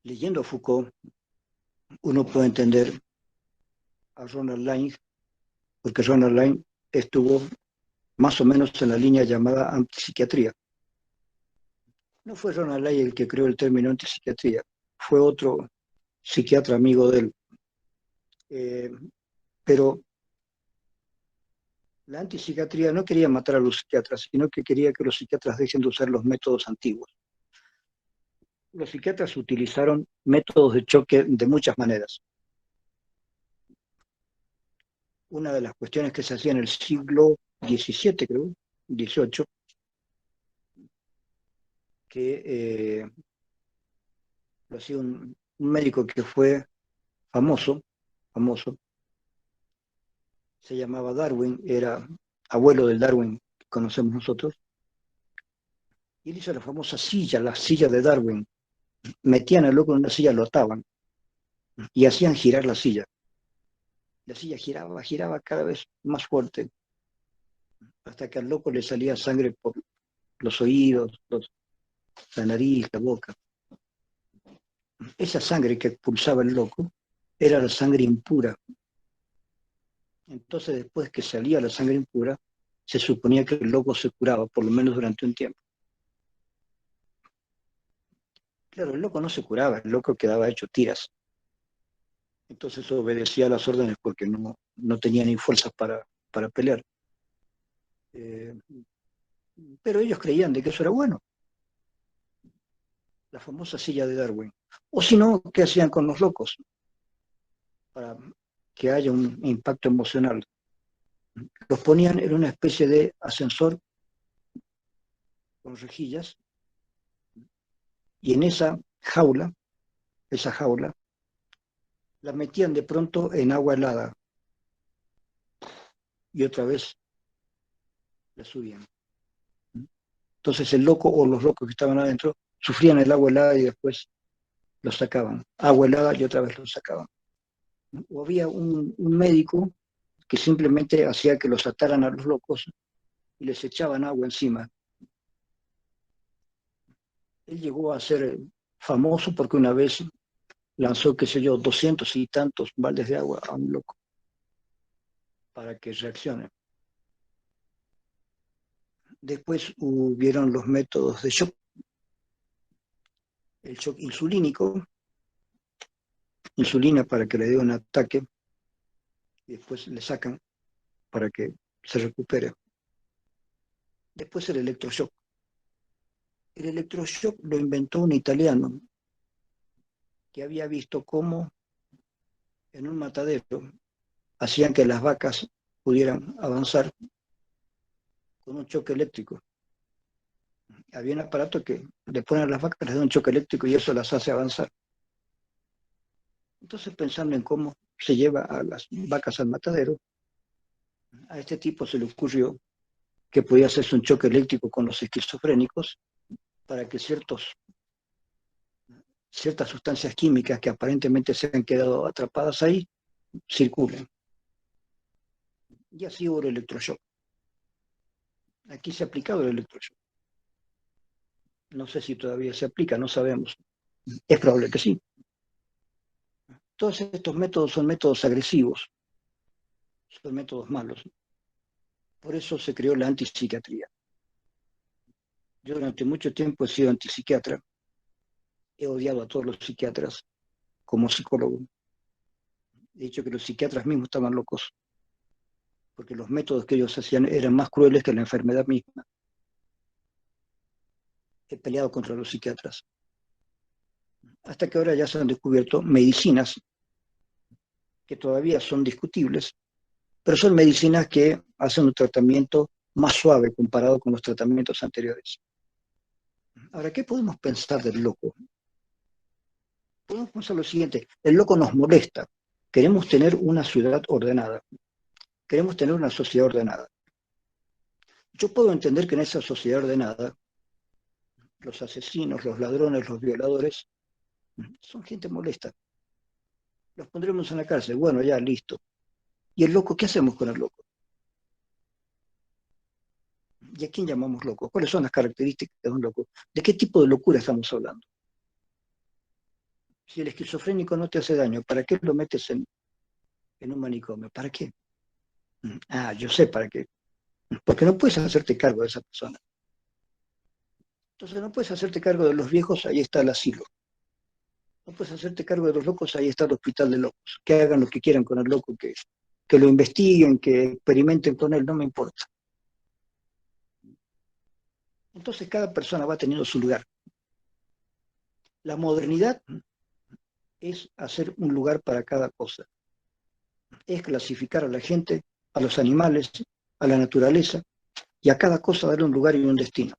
Leyendo a Foucault, uno puede entender a Ronald Laing, porque Ronald Laing estuvo más o menos en la línea llamada antipsiquiatría. No fue Ronald Laing el que creó el término antipsiquiatría, fue otro psiquiatra amigo de él. Pero la antipsiquiatría no quería matar a los psiquiatras, sino que quería que los psiquiatras dejen de usar los métodos antiguos. Los psiquiatras utilizaron métodos de choque de muchas maneras. Una de las cuestiones que se hacía en el siglo XVII, creo, XVIII, que lo hacía un médico que fue famoso, se llamaba Darwin, era abuelo del Darwin que conocemos nosotros, y él hizo la famosa silla, la silla de Darwin. Metían al loco en una silla, lo ataban y hacían girar la silla. La silla giraba, giraba cada vez más fuerte, hasta que al loco le salía sangre por los oídos, la nariz, la boca. Esa sangre que pulsaba el loco era la sangre impura. Entonces, después que salía la sangre impura, se suponía que el loco se curaba, por lo menos durante un tiempo. Claro, el loco no se curaba, el loco quedaba hecho tiras. Entonces obedecía las órdenes porque no tenía ni fuerzas para pelear. Eh, pero ellos creían de que eso era bueno, la famosa silla de Darwin. O si no, ¿qué hacían con los locos? Para que haya un impacto emocional. Los ponían en una especie de ascensor con rejillas y en esa jaula, la metían de pronto en agua helada y otra vez la subían. Entonces el loco o los locos que estaban adentro sufrían el agua helada y después los sacaban. Agua helada y otra vez los sacaban. O había un médico que simplemente hacía que los ataran a los locos y les echaban agua encima. Él llegó a ser famoso porque una vez lanzó, qué sé yo, 200 y tantos baldes de agua a un loco para que reaccione. Después hubieron los métodos de shock, el shock insulínico, insulina para que le dé un ataque y después le sacan para que se recupere. Después el electroshock. El electroshock lo inventó un italiano que había visto cómo en un matadero hacían que las vacas pudieran avanzar con un choque eléctrico. Había un aparato que le ponen a las vacas, les da un choque eléctrico y eso las hace avanzar. Entonces, pensando en cómo se lleva a las vacas al matadero, a este tipo se le ocurrió que podía hacerse un choque eléctrico con los esquizofrénicos para que ciertas sustancias químicas que aparentemente se han quedado atrapadas ahí circulen. Y así hubo el electroshock. Aquí se ha aplicado el electroshock. No sé si todavía se aplica, no sabemos. Es probable que sí. Todos estos métodos son métodos agresivos, son métodos malos. Por eso se creó la antipsiquiatría. Yo durante mucho tiempo he sido antipsiquiatra, he odiado a todos los psiquiatras como psicólogo. He dicho que los psiquiatras mismos estaban locos, porque los métodos que ellos hacían eran más crueles que la enfermedad misma. He peleado contra los psiquiatras. Hasta que ahora ya se han descubierto medicinas que todavía son discutibles, pero son medicinas que hacen un tratamiento más suave comparado con los tratamientos anteriores. Ahora, ¿qué podemos pensar del loco? Podemos pensar lo siguiente, el loco nos molesta, queremos tener una ciudad ordenada, queremos tener una sociedad ordenada. Yo puedo entender que en esa sociedad ordenada, los asesinos, los ladrones, los violadores, son gente molesta. Los pondremos en la cárcel, bueno, ya, listo. ¿Y el loco? ¿Qué hacemos con el loco? ¿Y a quién llamamos loco? ¿Cuáles son las características de un loco? ¿De qué tipo de locura estamos hablando? Si el esquizofrénico no te hace daño, ¿para qué lo metes en un manicomio? ¿Para qué? Ah, yo sé para qué. Porque no puedes hacerte cargo de esa persona. Entonces no puedes hacerte cargo de los viejos, ahí está el asilo. No puedes hacerte cargo de los locos, ahí está el hospital de locos. Que hagan lo que quieran con el loco, que lo investiguen, que experimenten con él, no me importa. Entonces cada persona va teniendo su lugar. La modernidad es hacer un lugar para cada cosa. Es clasificar a la gente, a los animales, a la naturaleza, y a cada cosa darle un lugar y un destino.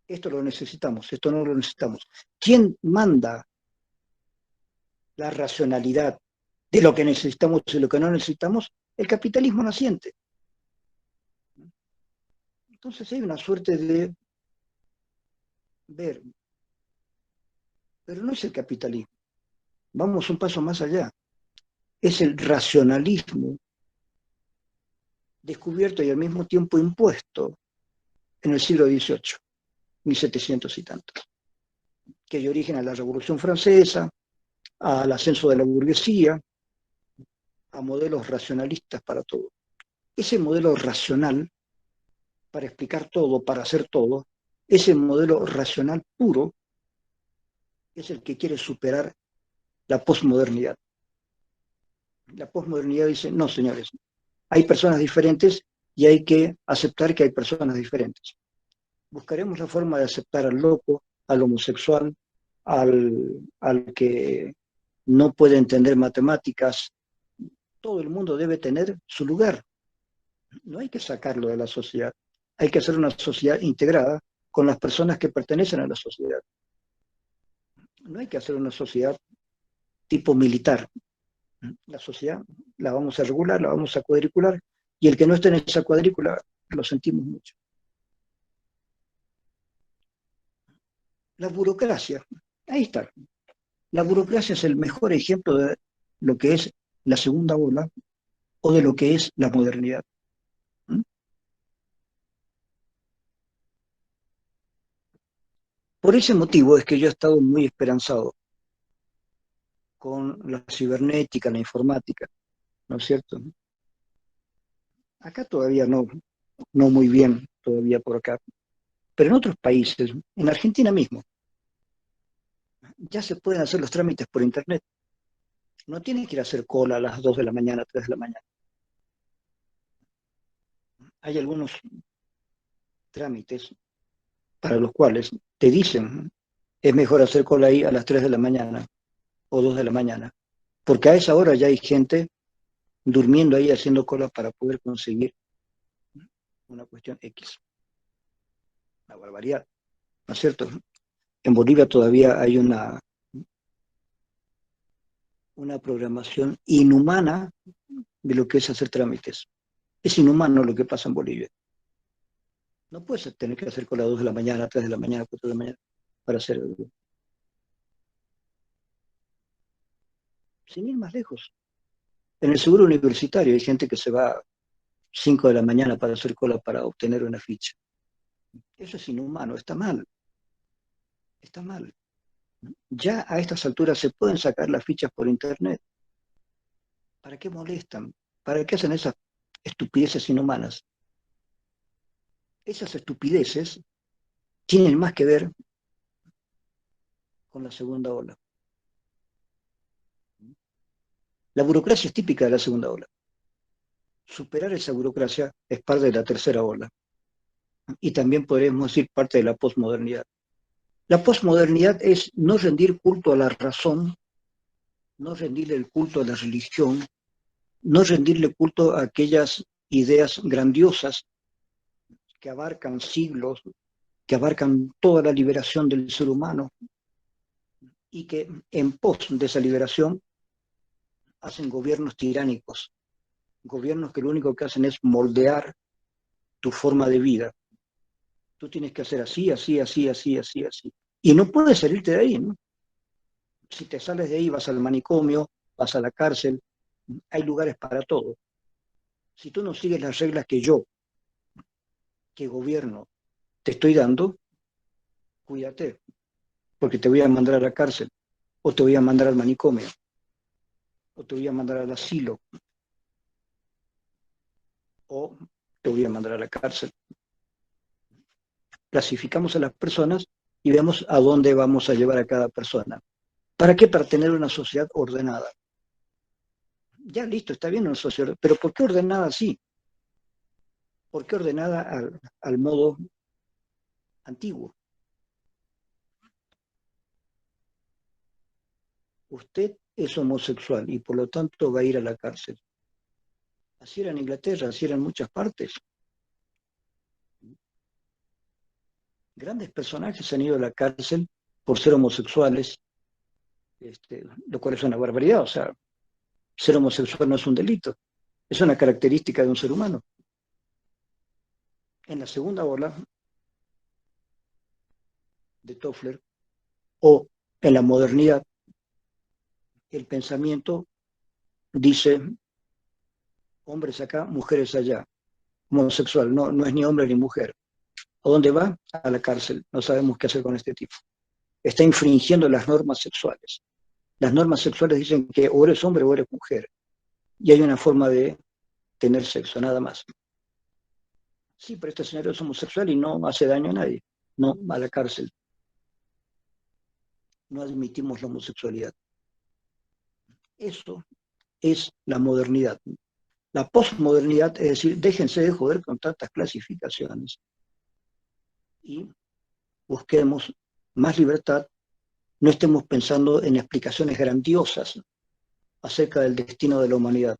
Esto lo necesitamos, esto no lo necesitamos. ¿Quién manda la racionalidad de lo que necesitamos y lo que no necesitamos? El capitalismo naciente. Entonces hay una suerte de ver, pero no es el capitalismo. Vamos un paso más allá. es el racionalismo descubierto y al mismo tiempo impuesto en el siglo XVIII, 1700 y tantos, que dio origen a la Revolución Francesa, al ascenso de la burguesía, a modelos racionalistas para todo. Ese modelo racional, para explicar todo, para hacer todo, ese modelo racional puro es el que quiere superar la posmodernidad. La posmodernidad dice, no, señores, hay personas diferentes y hay que aceptar que hay personas diferentes. Buscaremos la forma de aceptar al loco, al homosexual, al que no puede entender matemáticas. Todo el mundo debe tener su lugar. No hay que sacarlo de la sociedad. Hay que hacer una sociedad integrada con las personas que pertenecen a la sociedad. No hay que hacer una sociedad tipo militar. La sociedad la vamos a regular, la vamos a cuadricular, y el que no esté en esa cuadrícula lo sentimos mucho. La burocracia, ahí está. La burocracia es el mejor ejemplo de lo que es la segunda ola o de lo que es la modernidad. Por ese motivo es que yo he estado muy esperanzado con la cibernética, la informática, ¿no es cierto? Acá todavía no muy bien, todavía por acá, pero en otros países, en Argentina mismo, ya se pueden hacer los trámites por internet. No tienes que ir a hacer cola a las 2 de la mañana, 3 de la mañana. Hay algunos trámites para los cuales te dicen es mejor hacer cola ahí a las 3 de la mañana o 2 de la mañana, porque a esa hora ya hay gente durmiendo ahí haciendo cola para poder conseguir una cuestión X. Una barbaridad, ¿no es cierto? En Bolivia todavía hay una programación inhumana de lo que es hacer trámites. Es inhumano lo que pasa en Bolivia. No puedes tener que hacer cola a 2 de la mañana, 3 de la mañana, 4 de la mañana para hacer algo. Sin ir más lejos. En el seguro universitario hay gente que se va a 5 de la mañana para hacer cola para obtener una ficha. Eso es inhumano, está mal. Está mal. Ya a estas alturas se pueden sacar las fichas por internet. ¿Para qué molestan? ¿Para qué hacen esas estupideces inhumanas? Esas estupideces tienen más que ver con la segunda ola. La burocracia es típica de la segunda ola. Superar esa burocracia es parte de la tercera ola. Y también podríamos decir parte de la posmodernidad. La posmodernidad es no rendir culto a la razón, no rendirle el culto a la religión, no rendirle culto a aquellas ideas grandiosas que abarcan siglos, que abarcan toda la liberación del ser humano y que en pos de esa liberación hacen gobiernos tiránicos, gobiernos que lo único que hacen es moldear tu forma de vida. Tú tienes que hacer así, así, así, así, así, así. Y no puedes salirte de ahí, ¿no? Si te sales de ahí vas al manicomio, vas a la cárcel, hay lugares para todo. Si tú no sigues las reglas que yo, que gobierno, te estoy dando, cuídate, porque te voy a mandar a la cárcel, o te voy a mandar al manicomio, o te voy a mandar al asilo, o te voy a mandar a la cárcel. Clasificamos a las personas y vemos a dónde vamos a llevar a cada persona. ¿Para qué? Para tener una sociedad ordenada. Ya listo, está bien una sociedad, pero ¿por qué ordenada así? ¿Por qué ordenada al modo antiguo? Usted es homosexual y por lo tanto va a ir a la cárcel. Así era en Inglaterra, así era en muchas partes. Grandes personajes han ido a la cárcel por ser homosexuales, lo cual es una barbaridad. O sea, ser homosexual no es un delito, es una característica de un ser humano. En la segunda ola de Toffler o en la modernidad, el pensamiento dice hombres acá, mujeres allá, homosexual, no, no es ni hombre ni mujer. ¿A dónde va? A la cárcel. No sabemos qué hacer con este tipo. Está infringiendo las normas sexuales. Las normas sexuales dicen que o eres hombre o eres mujer. Y hay una forma de tener sexo, nada más. Sí, pero este señor es homosexual y no hace daño a nadie. No, a la cárcel. No admitimos la homosexualidad. Eso es la modernidad. La posmodernidad, es decir, déjense de joder con tantas clasificaciones y busquemos más libertad, no estemos pensando en explicaciones grandiosas acerca del destino de la humanidad.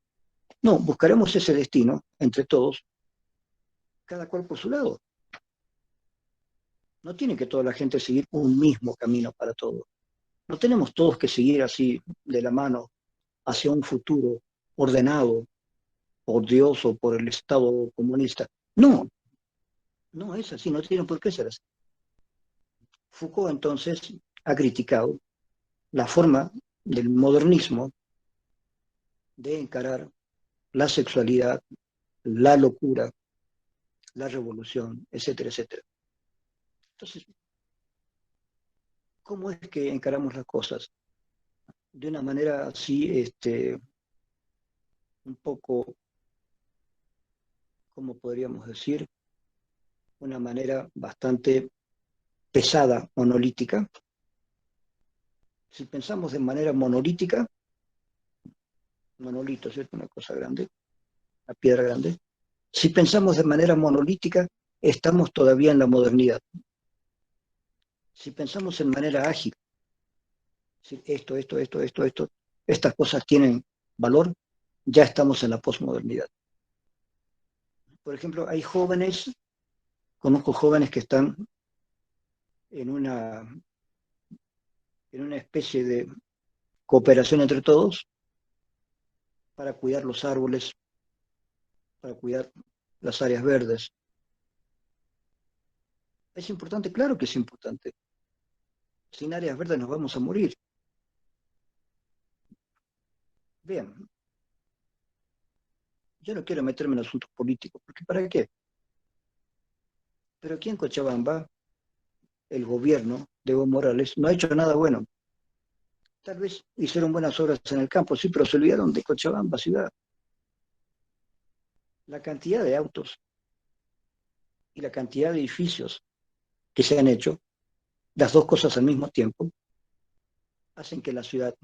No, buscaremos ese destino entre todos, cada cual por su lado. No tiene que toda la gente seguir un mismo camino para todo. No tenemos todos que seguir así de la mano hacia un futuro ordenado por Dios o por el Estado comunista. No, no es así, no tiene por qué ser así. Foucault entonces ha criticado la forma del modernismo de encarar la sexualidad, la locura, la revolución, etcétera, etcétera. Entonces, ¿cómo es que encaramos las cosas? De una manera así, un poco, ¿cómo podríamos decir? Una manera bastante pesada, monolítica. Si pensamos de manera monolítica, monolito, ¿cierto? Una cosa grande, una piedra grande. Si pensamos de manera monolítica, estamos todavía en la modernidad. Si pensamos en manera ágil, si esto, estas cosas tienen valor, ya estamos en la posmodernidad. Por ejemplo, hay jóvenes, conozco jóvenes que están en una especie de cooperación entre todos para cuidar los árboles, para cuidar las áreas verdes. ¿Es importante? Claro que es importante. Sin áreas verdes nos vamos a morir. Bien, yo no quiero meterme en asuntos políticos, porque ¿para qué? Pero aquí en Cochabamba, el gobierno de Evo Morales no ha hecho nada bueno. Tal vez hicieron buenas obras en el campo, sí, pero se olvidaron de Cochabamba, ciudad. La cantidad de autos y la cantidad de edificios que se han hecho, las dos cosas al mismo tiempo, hacen que la ciudad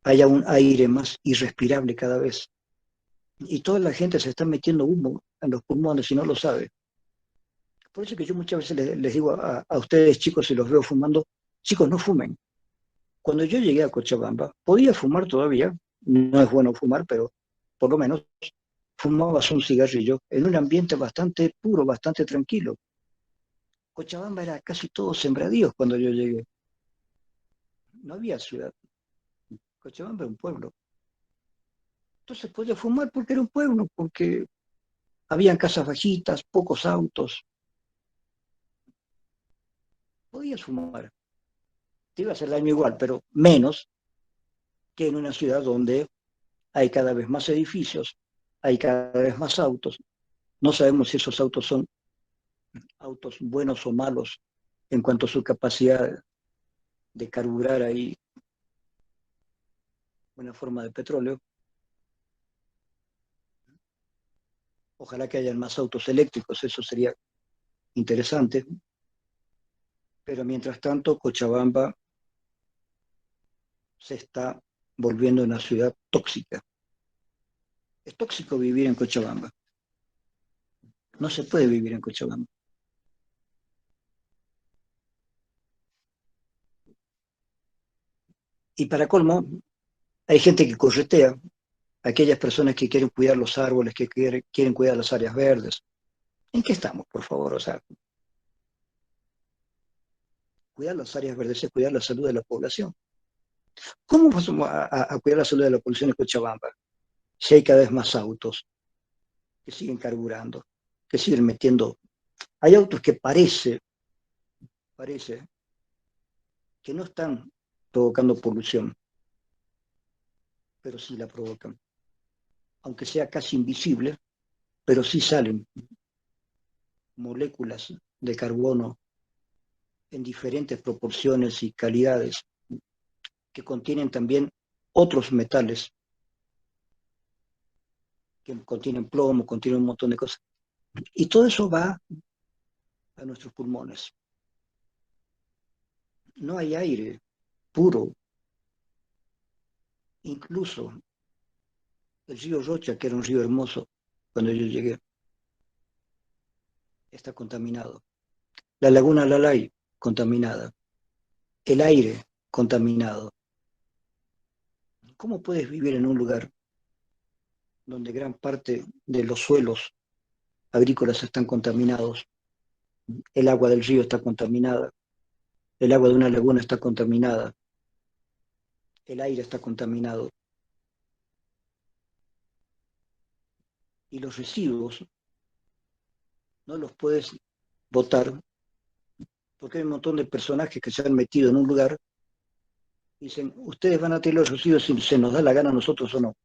haya un aire más irrespirable cada vez. Y toda la gente se está metiendo humo en los pulmones y no lo sabe. Por eso que yo muchas veces les digo a ustedes, chicos, si los veo fumando, chicos, no fumen. Cuando yo llegué a Cochabamba, podía fumar todavía, no es bueno fumar, pero por lo menos fumabas un cigarrillo en un ambiente bastante puro, bastante tranquilo. Cochabamba era casi todo sembradíos cuando yo llegué. No había ciudad. Cochabamba era un pueblo. Entonces podía fumar porque era un pueblo, porque habían casas bajitas, pocos autos. Podías fumar. Te iba a hacer daño igual, pero menos que en una ciudad donde hay cada vez más edificios, hay cada vez más autos. No sabemos si esos autos son autos buenos o malos en cuanto a su capacidad de carburar ahí una forma de petróleo. Ojalá que hayan más autos eléctricos, eso sería interesante. Pero mientras tanto, Cochabamba se está volviendo una ciudad tóxica. Es tóxico vivir en Cochabamba. No se puede vivir en Cochabamba. Y para colmo, hay gente que corretea a aquellas personas que quieren cuidar los árboles, que quieren cuidar las áreas verdes. ¿En qué estamos, por favor? O sea, cuidar las áreas verdes es cuidar la salud de la población. ¿Cómo vamos a cuidar la salud de la población en Cochabamba si hay cada vez más autos que siguen carburando, que siguen metiendo? Hay autos que parece que no están provocando polución, pero sí la provocan. Aunque sea casi invisible, pero sí salen moléculas de carbono en diferentes proporciones y calidades que contienen también otros metales, que contienen plomo, contienen un montón de cosas. Y todo eso va a nuestros pulmones. No hay aire puro. Incluso el río Rocha, que era un río hermoso cuando yo llegué, está contaminado. La laguna Lalay, contaminada. El aire, contaminado. ¿Cómo puedes vivir en un lugar donde gran parte de los suelos agrícolas están contaminados? El agua del río está contaminada. El agua de una laguna está contaminada. El aire está contaminado. Y los residuos no los puedes botar porque hay un montón de personajes que se han metido en un lugar y dicen, ustedes van a tener los residuos si se nos da la gana a nosotros o no.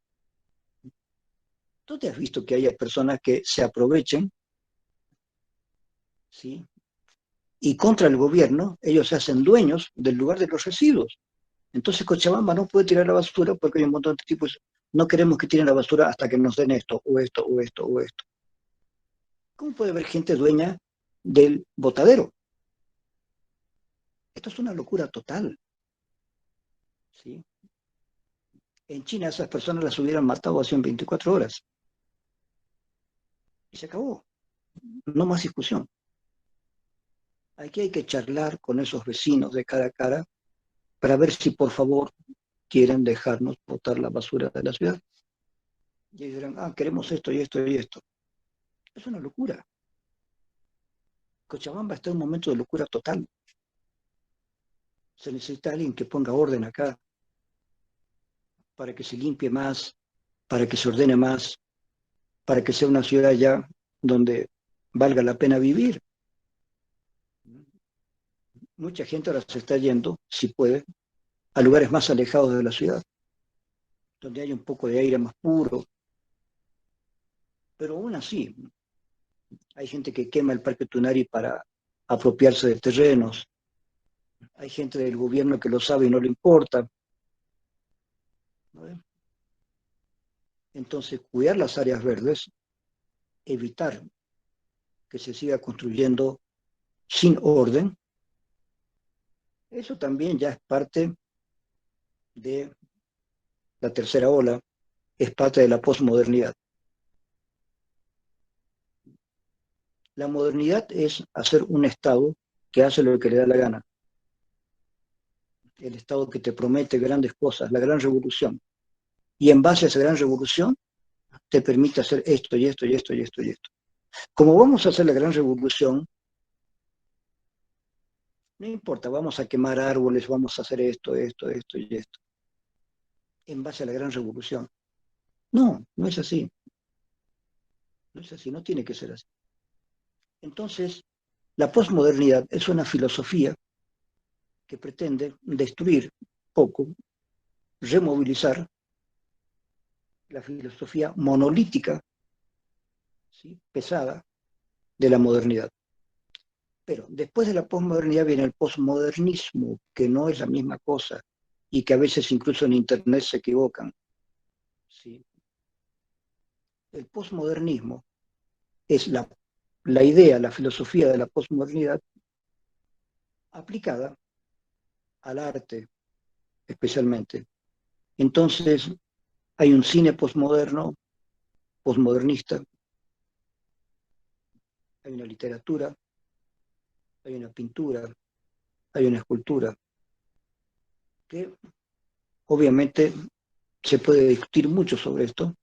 ¿Tú te has visto que haya personas que se aprovechen, ¿sí? Y contra el gobierno, ellos se hacen dueños del lugar de los residuos? Entonces Cochabamba no puede tirar la basura porque hay un montón de tipos, no queremos que tiren la basura hasta que nos den esto, o esto, o esto, o esto. ¿Cómo puede haber gente dueña del botadero? Esto es una locura total, ¿sí? En China esas personas las hubieran matado hace 24 horas. Y se acabó. No más discusión. Aquí hay que charlar con esos vecinos de cara a cara para ver si por favor quieren dejarnos botar la basura de la ciudad. Y ellos dirán, queremos esto y esto y esto. Es una locura. Cochabamba está en un momento de locura total. Se necesita alguien que ponga orden acá para que se limpie más, para que se ordene más, para que sea una ciudad ya donde valga la pena vivir. Mucha gente ahora se está yendo, si puede, a lugares más alejados de la ciudad, donde hay un poco de aire más puro. Pero aún así, hay gente que quema el Parque Tunari para apropiarse de terrenos. Hay gente del gobierno que lo sabe y no le importa. ¿No? Entonces, cuidar las áreas verdes, evitar que se siga construyendo sin orden, eso también ya es parte de la tercera ola, es parte de la posmodernidad. La modernidad es hacer un Estado que hace lo que le da la gana. El Estado que te promete grandes cosas, la gran revolución. Y en base a esa gran revolución, te permite hacer esto y esto y esto y esto y esto. Como vamos a hacer la gran revolución, no importa, vamos a quemar árboles, vamos a hacer esto, esto, esto y esto, en base a la gran revolución. No, no es así. No es así, no tiene que ser así. Entonces, la posmodernidad es una filosofía que pretende destruir poco, removilizar la filosofía monolítica, ¿sí?, pesada de la modernidad. Pero después de la posmodernidad viene el posmodernismo, que no es la misma cosa y que a veces incluso en Internet se equivocan. ¿Sí? El posmodernismo es la idea, la filosofía de la posmodernidad aplicada al arte especialmente. Entonces hay un cine posmoderno, posmodernista, hay una literatura, hay una pintura, hay una escultura, que obviamente se puede discutir mucho sobre esto,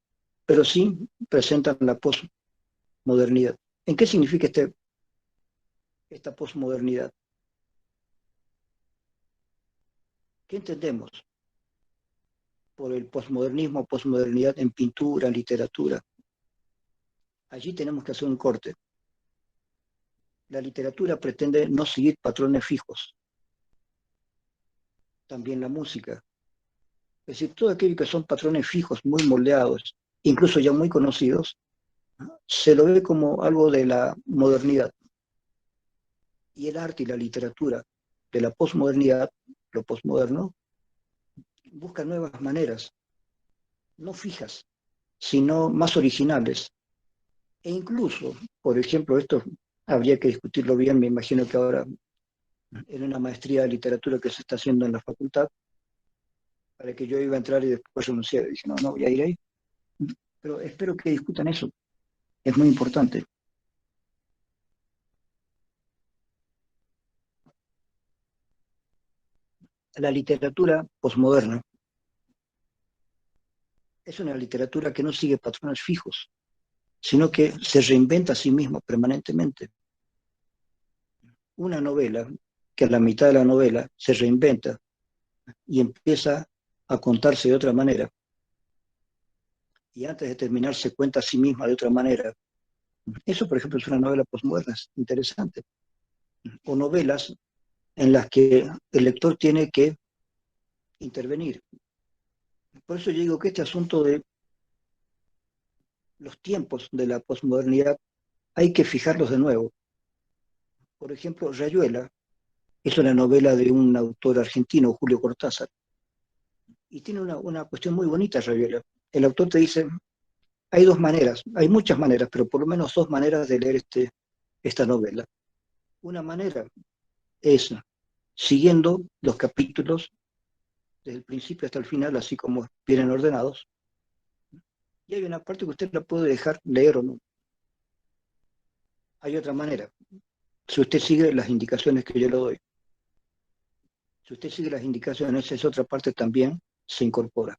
pero sí presentan la posmodernidad. ¿En qué significa esta posmodernidad? ¿Qué entendemos por el posmodernismo, posmodernidad en pintura, literatura? Allí tenemos que hacer un corte. La literatura pretende no seguir patrones fijos. También la música. Es decir, todo aquello que son patrones fijos, muy moldeados, incluso ya muy conocidos, se lo ve como algo de la modernidad. Y el arte y la literatura de la posmodernidad, lo posmoderno, busca nuevas maneras, no fijas, sino más originales. E incluso, por ejemplo, esto habría que discutirlo bien, me imagino que ahora en una maestría de literatura que se está haciendo en la facultad, para que yo iba a entrar y después renuncié. Dije, no, no voy a ir ahí. Pero espero que discutan eso. Es muy importante. La literatura posmoderna es una literatura que no sigue patrones fijos, sino que se reinventa a sí misma permanentemente. Una novela, que a la mitad de la novela se reinventa y empieza a contarse de otra manera, y antes de terminar se cuenta a sí misma de otra manera. Eso, por ejemplo, es una novela posmoderna, es interesante. O novelas en las que el lector tiene que intervenir. Por eso yo digo que este asunto de los tiempos de la posmodernidad hay que fijarlos de nuevo. Por ejemplo, Rayuela es una novela de un autor argentino, Julio Cortázar, y tiene una cuestión muy bonita, Rayuela. El autor te dice, hay dos maneras, hay muchas maneras, pero por lo menos dos maneras de leer esta novela. Una manera es siguiendo los capítulos desde el principio hasta el final, así como vienen ordenados, y hay una parte que usted la puede dejar leer o no. Hay otra manera, si usted sigue las indicaciones que yo le doy. Si usted sigue las indicaciones, esa otra parte también se incorpora.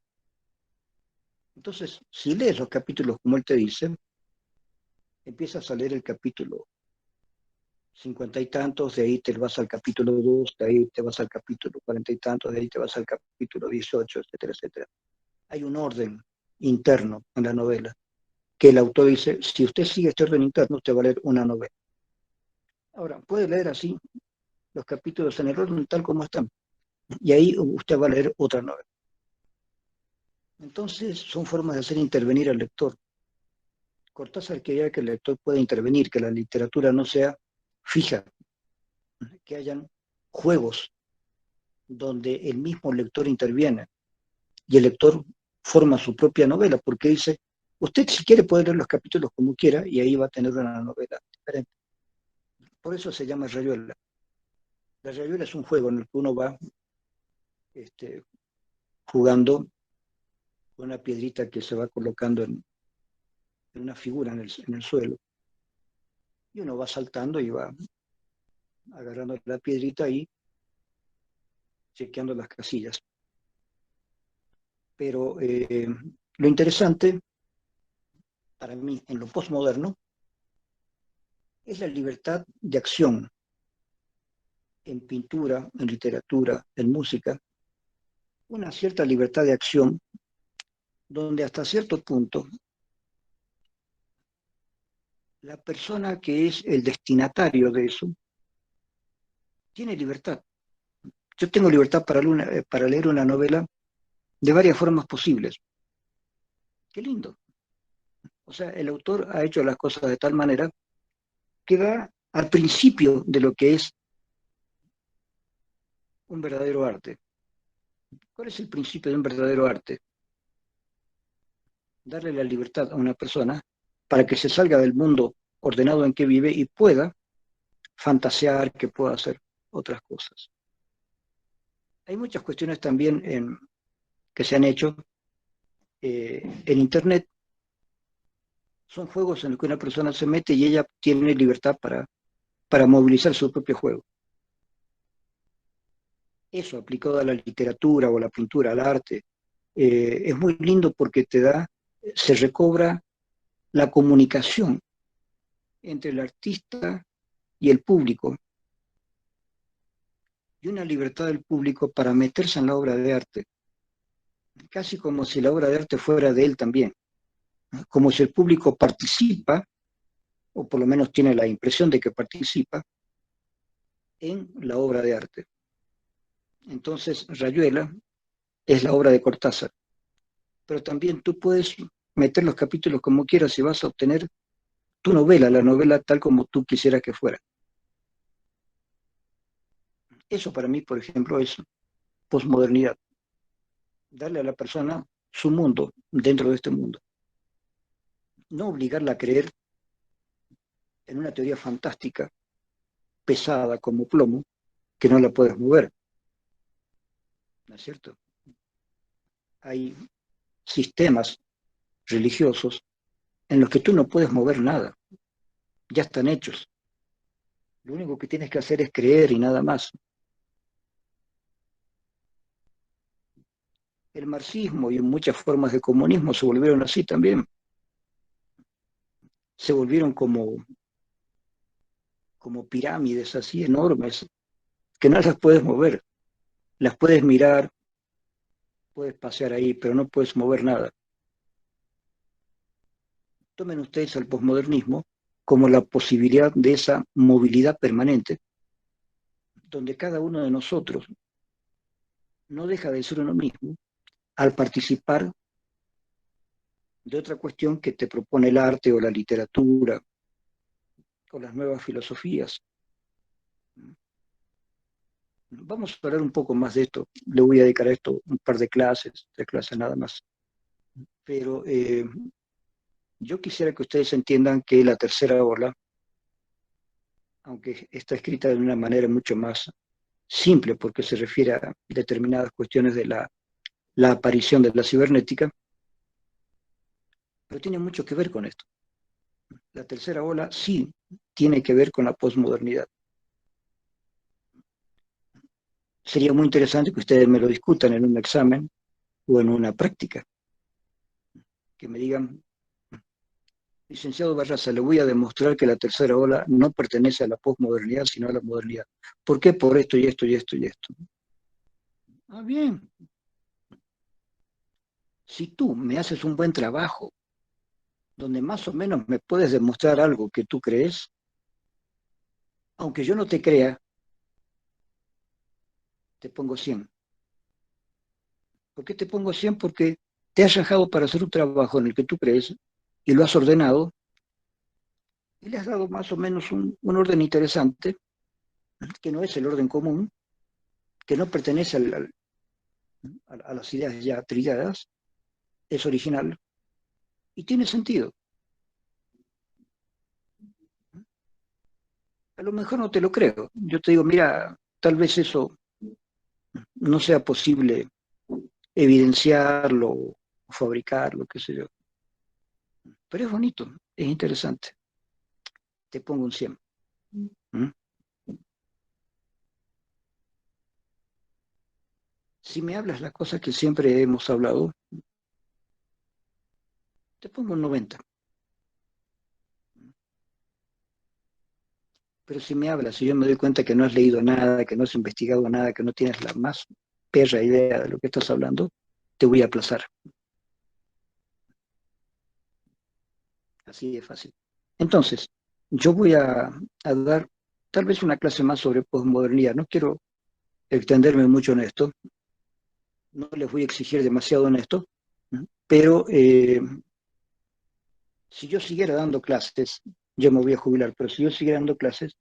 Entonces, si lees los capítulos como él te dice, empiezas a leer el capítulo 50 y tantos, de ahí te vas al capítulo 2, de ahí te vas al capítulo 40 y tantos, de ahí te vas al capítulo 18, etcétera, etcétera. Hay un orden interno en la novela, que el autor dice, si usted sigue este orden interno, usted va a leer una novela. Ahora, puede leer así los capítulos en el orden tal como están, y ahí usted va a leer otra novela. Entonces, son formas de hacer intervenir al lector. Cortázar quería que el lector pueda intervenir, que la literatura no sea fija, que hayan juegos donde el mismo lector interviene y el lector forma su propia novela, porque dice, usted si quiere puede leer los capítulos como quiera y ahí va a tener una novela diferente. Por eso se llama Rayuela. La Rayuela es un juego en el que uno va este, jugando con una piedrita que se va colocando en una figura en el suelo. Y uno va saltando y va agarrando la piedrita y chequeando las casillas. Pero lo interesante para mí en lo postmoderno es la libertad de acción en pintura, en literatura, en música, una cierta libertad de acción donde hasta cierto punto la persona que es el destinatario de eso tiene libertad. Yo tengo libertad para leer una novela de varias formas posibles. Qué lindo. O sea, el autor ha hecho las cosas de tal manera que va al principio de lo que es un verdadero arte. ¿Cuál es el principio de un verdadero arte? Darle la libertad a una persona para que se salga del mundo ordenado en que vive y pueda fantasear, que pueda hacer otras cosas. Hay muchas cuestiones también que se han hecho en Internet. Son juegos en los que una persona se mete y ella tiene libertad para movilizar su propio juego. Eso aplicado a la literatura o a la pintura, al arte, es muy lindo porque se recobra la comunicación entre el artista y el público, y una libertad del público para meterse en la obra de arte, casi como si la obra de arte fuera de él también, ¿no? Como si el público participa, o por lo menos tiene la impresión de que participa, en la obra de arte. Entonces, Rayuela es la obra de Cortázar. Pero también tú puedes meter los capítulos como quieras y vas a obtener tu novela, la novela tal como tú quisieras que fuera. Eso para mí, por ejemplo, es posmodernidad. Darle a la persona su mundo dentro de este mundo. No obligarla a creer en una teoría fantástica, pesada como plomo, que no la puedes mover. ¿No es cierto? Hay sistemas religiosos en los que tú no puedes mover nada. Ya están hechos. Lo único que tienes que hacer es creer y nada más. El marxismo y muchas formas de comunismo se volvieron así también. Se volvieron como pirámides así enormes, que no las puedes mover. Las puedes mirar, puedes pasear ahí, pero no puedes mover nada. Tomen ustedes al posmodernismo como la posibilidad de esa movilidad permanente, donde cada uno de nosotros no deja de ser uno mismo al participar de otra cuestión que te propone el arte o la literatura o las nuevas filosofías. Vamos a hablar un poco más de esto. Le voy a dedicar a esto un par de clases, 3 clases nada más. Pero yo quisiera que ustedes entiendan que la tercera ola, aunque está escrita de una manera mucho más simple porque se refiere a determinadas cuestiones de la aparición de la cibernética, pero tiene mucho que ver con esto. La tercera ola sí tiene que ver con la posmodernidad. Sería muy interesante que ustedes me lo discutan en un examen o en una práctica, que me digan, licenciado Barraza, le voy a demostrar que la tercera ola no pertenece a la posmodernidad, sino a la modernidad. ¿Por qué? Por esto y esto y esto y esto. Ah, bien. Si tú me haces un buen trabajo, donde más o menos me puedes demostrar algo que tú crees, aunque yo no te crea, te pongo 100. ¿Por qué te pongo 100? Porque te has dejado para hacer un trabajo en el que tú crees y lo has ordenado y le has dado más o menos un orden interesante, que no es el orden común, que no pertenece a las ideas ya trilladas, es original y tiene sentido. A lo mejor no te lo creo. Yo te digo, mira, tal vez eso no sea posible evidenciarlo o fabricarlo, qué sé yo. Pero es bonito, es interesante. Te pongo un 100. ¿Mm? Si me hablas las cosas que siempre hemos hablado, te pongo un 90. Pero si me hablas y yo me doy cuenta que no has leído nada, que no has investigado nada, que no tienes la más perra idea de lo que estás hablando, te voy a aplazar. Así de fácil. Entonces, yo voy a dar tal vez una clase más sobre posmodernidad. No quiero extenderme mucho en esto, no les voy a exigir demasiado en esto, pero si yo siguiera dando clases, yo me voy a jubilar, pero si yo siguiera dando clases,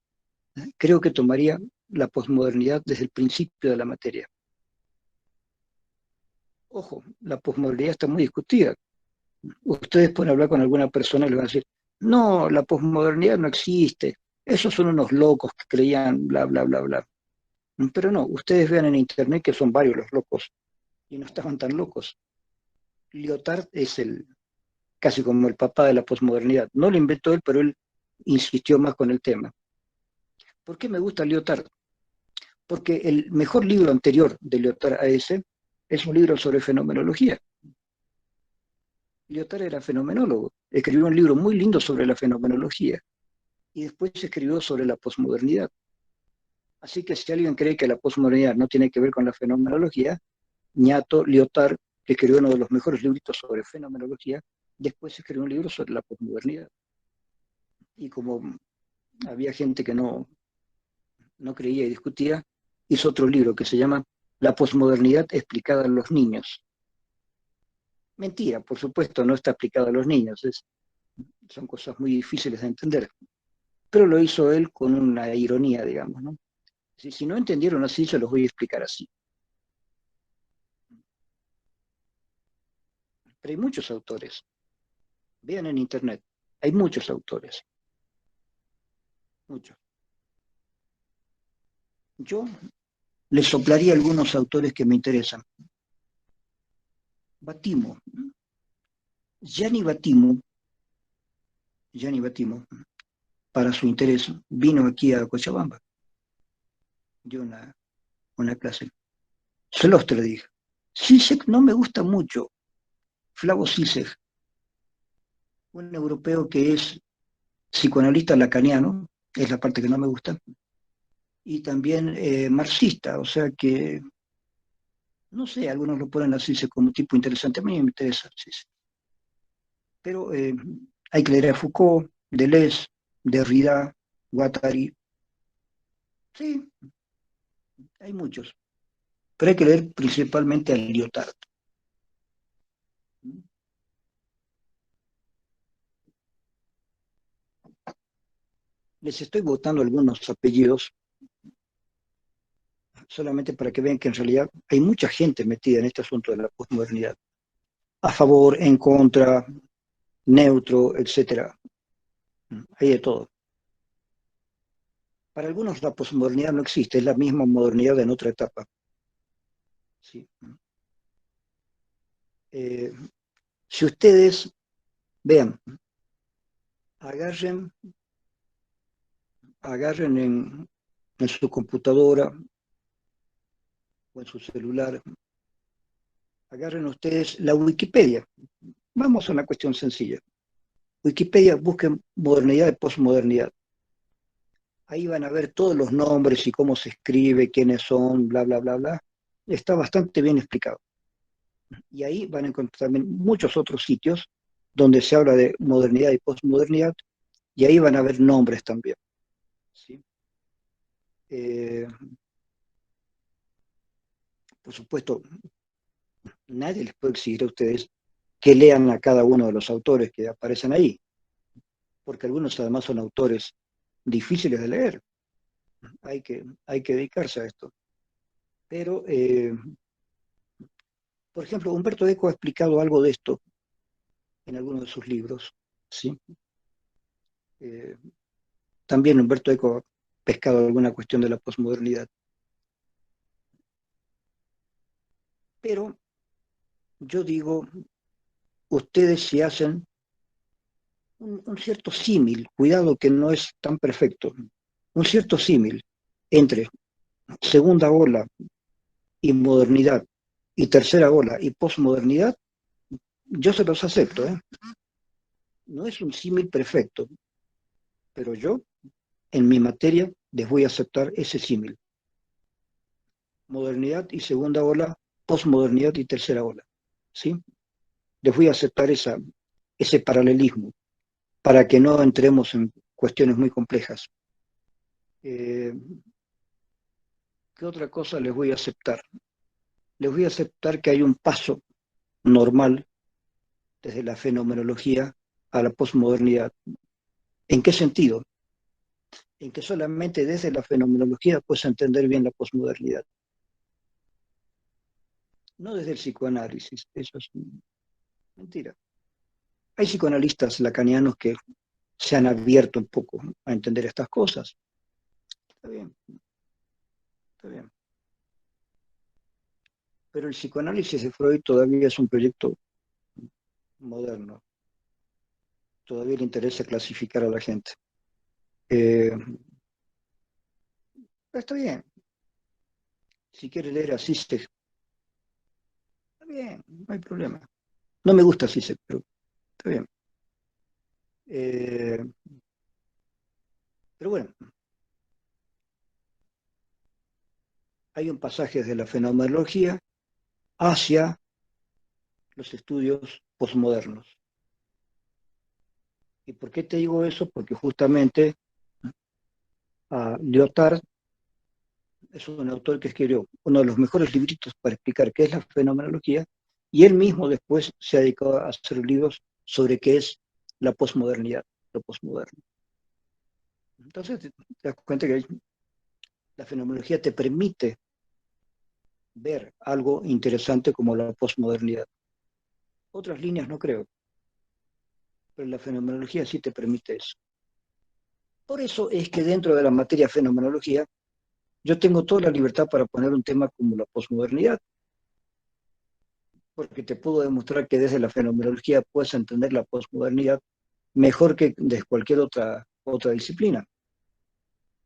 creo que tomaría la posmodernidad desde el principio de la materia. Ojo, la posmodernidad está muy discutida. Ustedes pueden hablar con alguna persona y le van a decir, no, la posmodernidad no existe, esos son unos locos que creían bla, bla, bla, bla. Pero no, ustedes vean en internet que son varios los locos y no estaban tan locos. Lyotard es casi como el papá de la posmodernidad. No lo inventó él, pero él insistió más con el tema. ¿Por qué me gusta Lyotard? Porque el mejor libro anterior de Lyotard a ese es un libro sobre fenomenología. Lyotard era fenomenólogo, escribió un libro muy lindo sobre la fenomenología y después escribió sobre la posmodernidad. Así que si alguien cree que la posmodernidad no tiene que ver con la fenomenología, ñato Lyotard, que escribió uno de los mejores libritos sobre fenomenología, después escribió un libro sobre la posmodernidad. Y como había gente que no creía y discutía, hizo otro libro que se llama la posmodernidad explicada a los niños. Mentira, por supuesto, no está aplicada a los niños, son cosas muy difíciles de entender, pero lo hizo él con una ironía, digamos, ¿no? Si no entendieron así, se los voy a explicar así. Pero hay muchos autores, vean en internet, hay muchos autores, muchos. Yo les soplaría algunos autores que me interesan. Batimo, Gianni Batimo, Gianni Batimo, para su interés, vino aquí a Cochabamba, dio una clase. Se los te dije. Zizek no me gusta mucho, Flavo Zizek, un europeo que es psicoanalista lacaniano, es la parte que no me gusta, y también marxista, o sea que, no sé, algunos lo ponen así como un tipo interesante, a mí me interesa Zizek. Pero hay que leer a Foucault, Deleuze, Derrida, Guattari, sí, hay muchos, pero hay que leer principalmente a Lyotard. Les estoy botando algunos apellidos solamente para que vean que en realidad hay mucha gente metida en este asunto de la posmodernidad, a favor, en contra, neutro, etcétera. Hay de todo. Para algunos la posmodernidad no existe, es la misma modernidad en otra etapa. Sí. Eh, si ustedes, vean, agarren, agarren en su computadora o en su celular, agarren ustedes la Wikipedia. Vamos a una cuestión sencilla. Wikipedia, busquen modernidad y posmodernidad. Ahí van a ver todos los nombres y cómo se escribe, quiénes son, bla, bla, bla, bla. Está bastante bien explicado. Y ahí van a encontrar también muchos otros sitios donde se habla de modernidad y posmodernidad, y ahí van a ver nombres también. ¿Sí? Eh, por supuesto, nadie les puede exigir a ustedes que lean a cada uno de los autores que aparecen ahí, porque algunos además son autores difíciles de leer. Hay que dedicarse a esto. Pero, por ejemplo, Humberto Eco ha explicado algo de esto en algunos de sus libros. ¿Sí? Eh, también Humberto Eco ha pescado alguna cuestión de la posmodernidad. Pero yo digo, ustedes si hacen un cierto símil, cuidado que no es tan perfecto, un cierto símil entre segunda ola y modernidad y tercera ola y posmodernidad, yo se los acepto, ¿eh? No es un símil perfecto, pero yo, en mi materia, les voy a aceptar ese símil. Modernidad y segunda ola, posmodernidad y tercera ola. ¿Sí? Les voy a aceptar ese paralelismo para que no entremos en cuestiones muy complejas. Eh, ¿Qué otra cosa les voy a aceptar? Les voy a aceptar que hay un paso normal desde la fenomenología a la posmodernidad. ¿En qué sentido? En que solamente desde la fenomenología puedes entender bien la posmodernidad. No desde el psicoanálisis, eso es mentira. Hay psicoanalistas lacanianos que se han abierto un poco a entender estas cosas. Está bien, está bien. Pero el psicoanálisis de Freud todavía es un proyecto moderno. Todavía le interesa clasificar a la gente. Eh, está bien. Si quiere leer a Zizek, está bien, no hay problema. No me gusta Zizek, pero está bien. Eh, pero bueno, hay un pasaje de la fenomenología hacia los estudios posmodernos. ¿Y por qué te digo eso? Porque justamente a Lyotard es un autor que escribió uno de los mejores libritos para explicar qué es la fenomenología, y él mismo después se ha dedicado a hacer libros sobre qué es la posmodernidad, lo posmoderno. Entonces te das cuenta que la fenomenología te permite ver algo interesante como la posmodernidad. Otras líneas no creo, pero la fenomenología sí te permite eso. Por eso es que dentro de la materia fenomenología yo tengo toda la libertad para poner un tema como la posmodernidad, porque te puedo demostrar que desde la fenomenología puedes entender la posmodernidad mejor que de cualquier otra disciplina.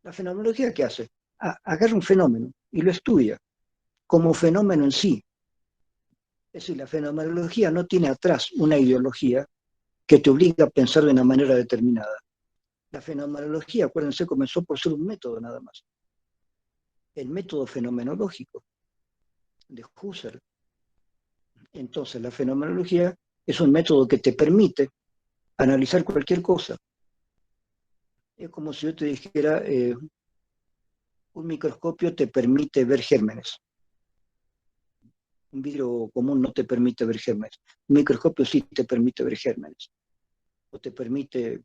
La fenomenología, ¿qué hace? Agarra un fenómeno y lo estudia como fenómeno en sí. Es decir, la fenomenología no tiene atrás una ideología que te obliga a pensar de una manera determinada. La fenomenología, acuérdense, comenzó por ser un método nada más. El método fenomenológico de Husserl. Entonces, la fenomenología es un método que te permite analizar cualquier cosa. Es como si yo te dijera, un microscopio te permite ver gérmenes. Un vidrio común no te permite ver gérmenes. Un microscopio sí te permite ver gérmenes. O te permite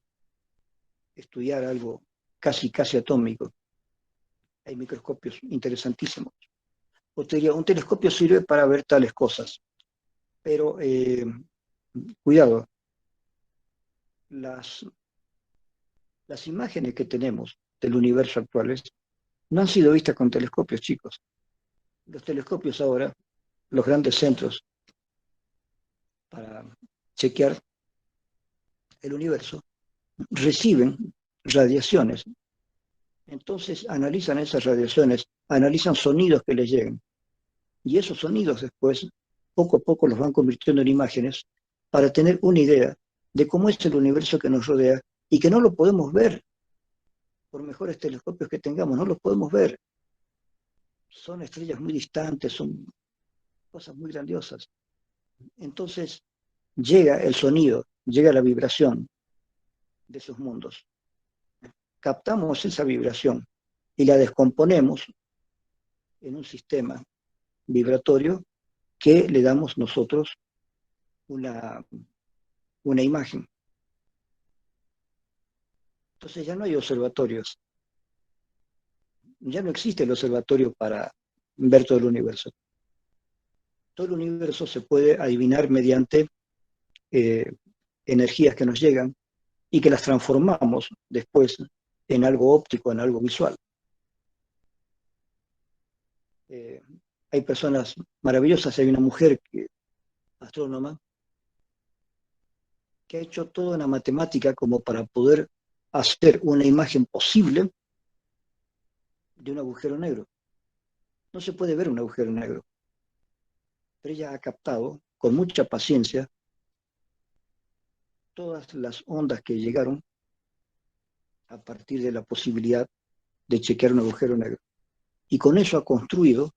estudiar algo casi atómico. Hay microscopios interesantísimos. O te diría, un telescopio sirve para ver tales cosas. Pero, cuidado, las imágenes que tenemos del universo actuales no han sido vistas con telescopios, chicos. Los telescopios ahora, los grandes centros para chequear el universo, reciben radiaciones. Entonces analizan esas radiaciones, analizan sonidos que les llegan. Y esos sonidos después, poco a poco, los van convirtiendo en imágenes para tener una idea de cómo es el universo que nos rodea y que no lo podemos ver. Por mejores telescopios que tengamos, no los podemos ver. Son estrellas muy distantes, son cosas muy grandiosas. Entonces llega el sonido, llega la vibración de esos mundos. Captamos esa vibración y la descomponemos en un sistema vibratorio que le damos nosotros una imagen. Entonces ya no hay observatorios, ya no existe el observatorio para ver todo el universo. Todo el universo se puede adivinar mediante energías que nos llegan y que las transformamos después en algo óptico, en algo visual. Hay personas maravillosas, hay una mujer astrónoma que ha hecho toda una matemática como para poder hacer una imagen posible de un agujero negro. No se puede ver un agujero negro, pero ella ha captado con mucha paciencia todas las ondas que llegaron a partir de la posibilidad de chequear un agujero negro. Y con eso ha construido,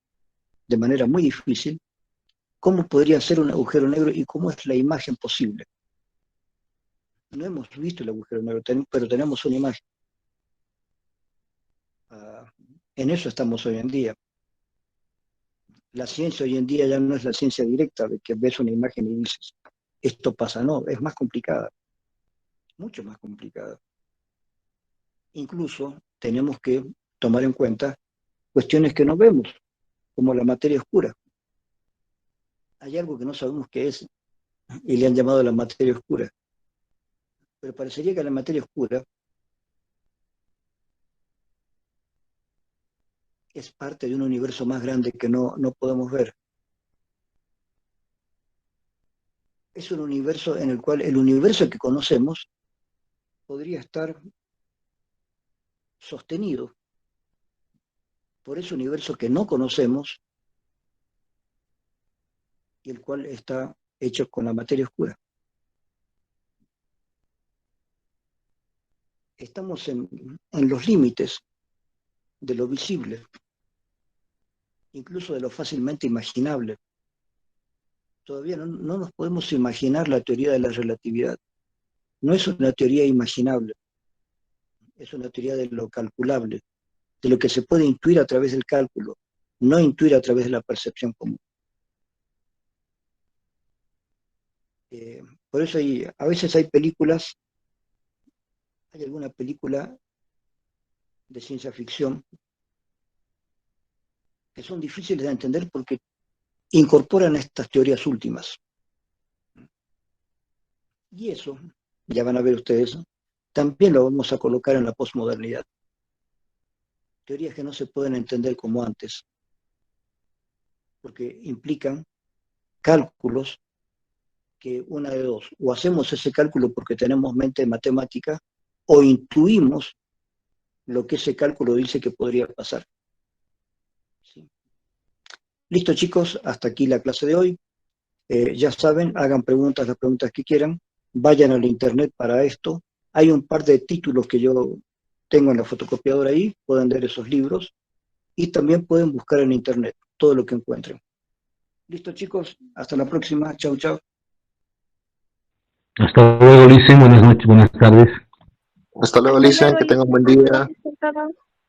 de manera muy difícil, cómo podría ser un agujero negro y cómo es la imagen posible. No hemos visto el agujero negro, pero tenemos una imagen. En eso estamos hoy en día. La ciencia hoy en día ya no es la ciencia directa de que ves una imagen y dices, esto pasa, no, es más complicada, mucho más complicada. Incluso tenemos que tomar en cuenta cuestiones que no vemos, como la materia oscura. Hay algo que no sabemos qué es y le han llamado la materia oscura. Pero parecería que la materia oscura es parte de un universo más grande que no podemos ver. Es un universo en el cual el universo que conocemos podría estar sostenido por ese universo que no conocemos y el cual está hecho con la materia oscura. Estamos en los límites de lo visible, incluso de lo fácilmente imaginable. Todavía no nos podemos imaginar la teoría de la relatividad. No es una teoría imaginable, es una teoría de lo calculable. de lo que se puede intuir a través del cálculo, no intuir a través de la percepción común. Por eso a veces hay películas, hay alguna película de ciencia ficción que son difíciles de entender porque incorporan estas teorías últimas. Y eso, ya van a ver ustedes, también lo vamos a colocar en la posmodernidad. Teorías que no se pueden entender como antes, porque implican cálculos que una de dos, o hacemos ese cálculo porque tenemos mente matemática, o intuimos lo que ese cálculo dice que podría pasar. ¿Sí? Listo, chicos, hasta aquí la clase de hoy. Ya saben, hagan preguntas, las preguntas que quieran, vayan al internet para esto. Hay un par de títulos que yo tengo en la fotocopiadora ahí, pueden leer esos libros, y también pueden buscar en internet todo lo que encuentren. Listo, chicos, hasta la próxima. Chau, chau. Hasta luego, Licen. Buenas noches, buenas tardes. Hasta luego, Lisa, que tengan un buen día.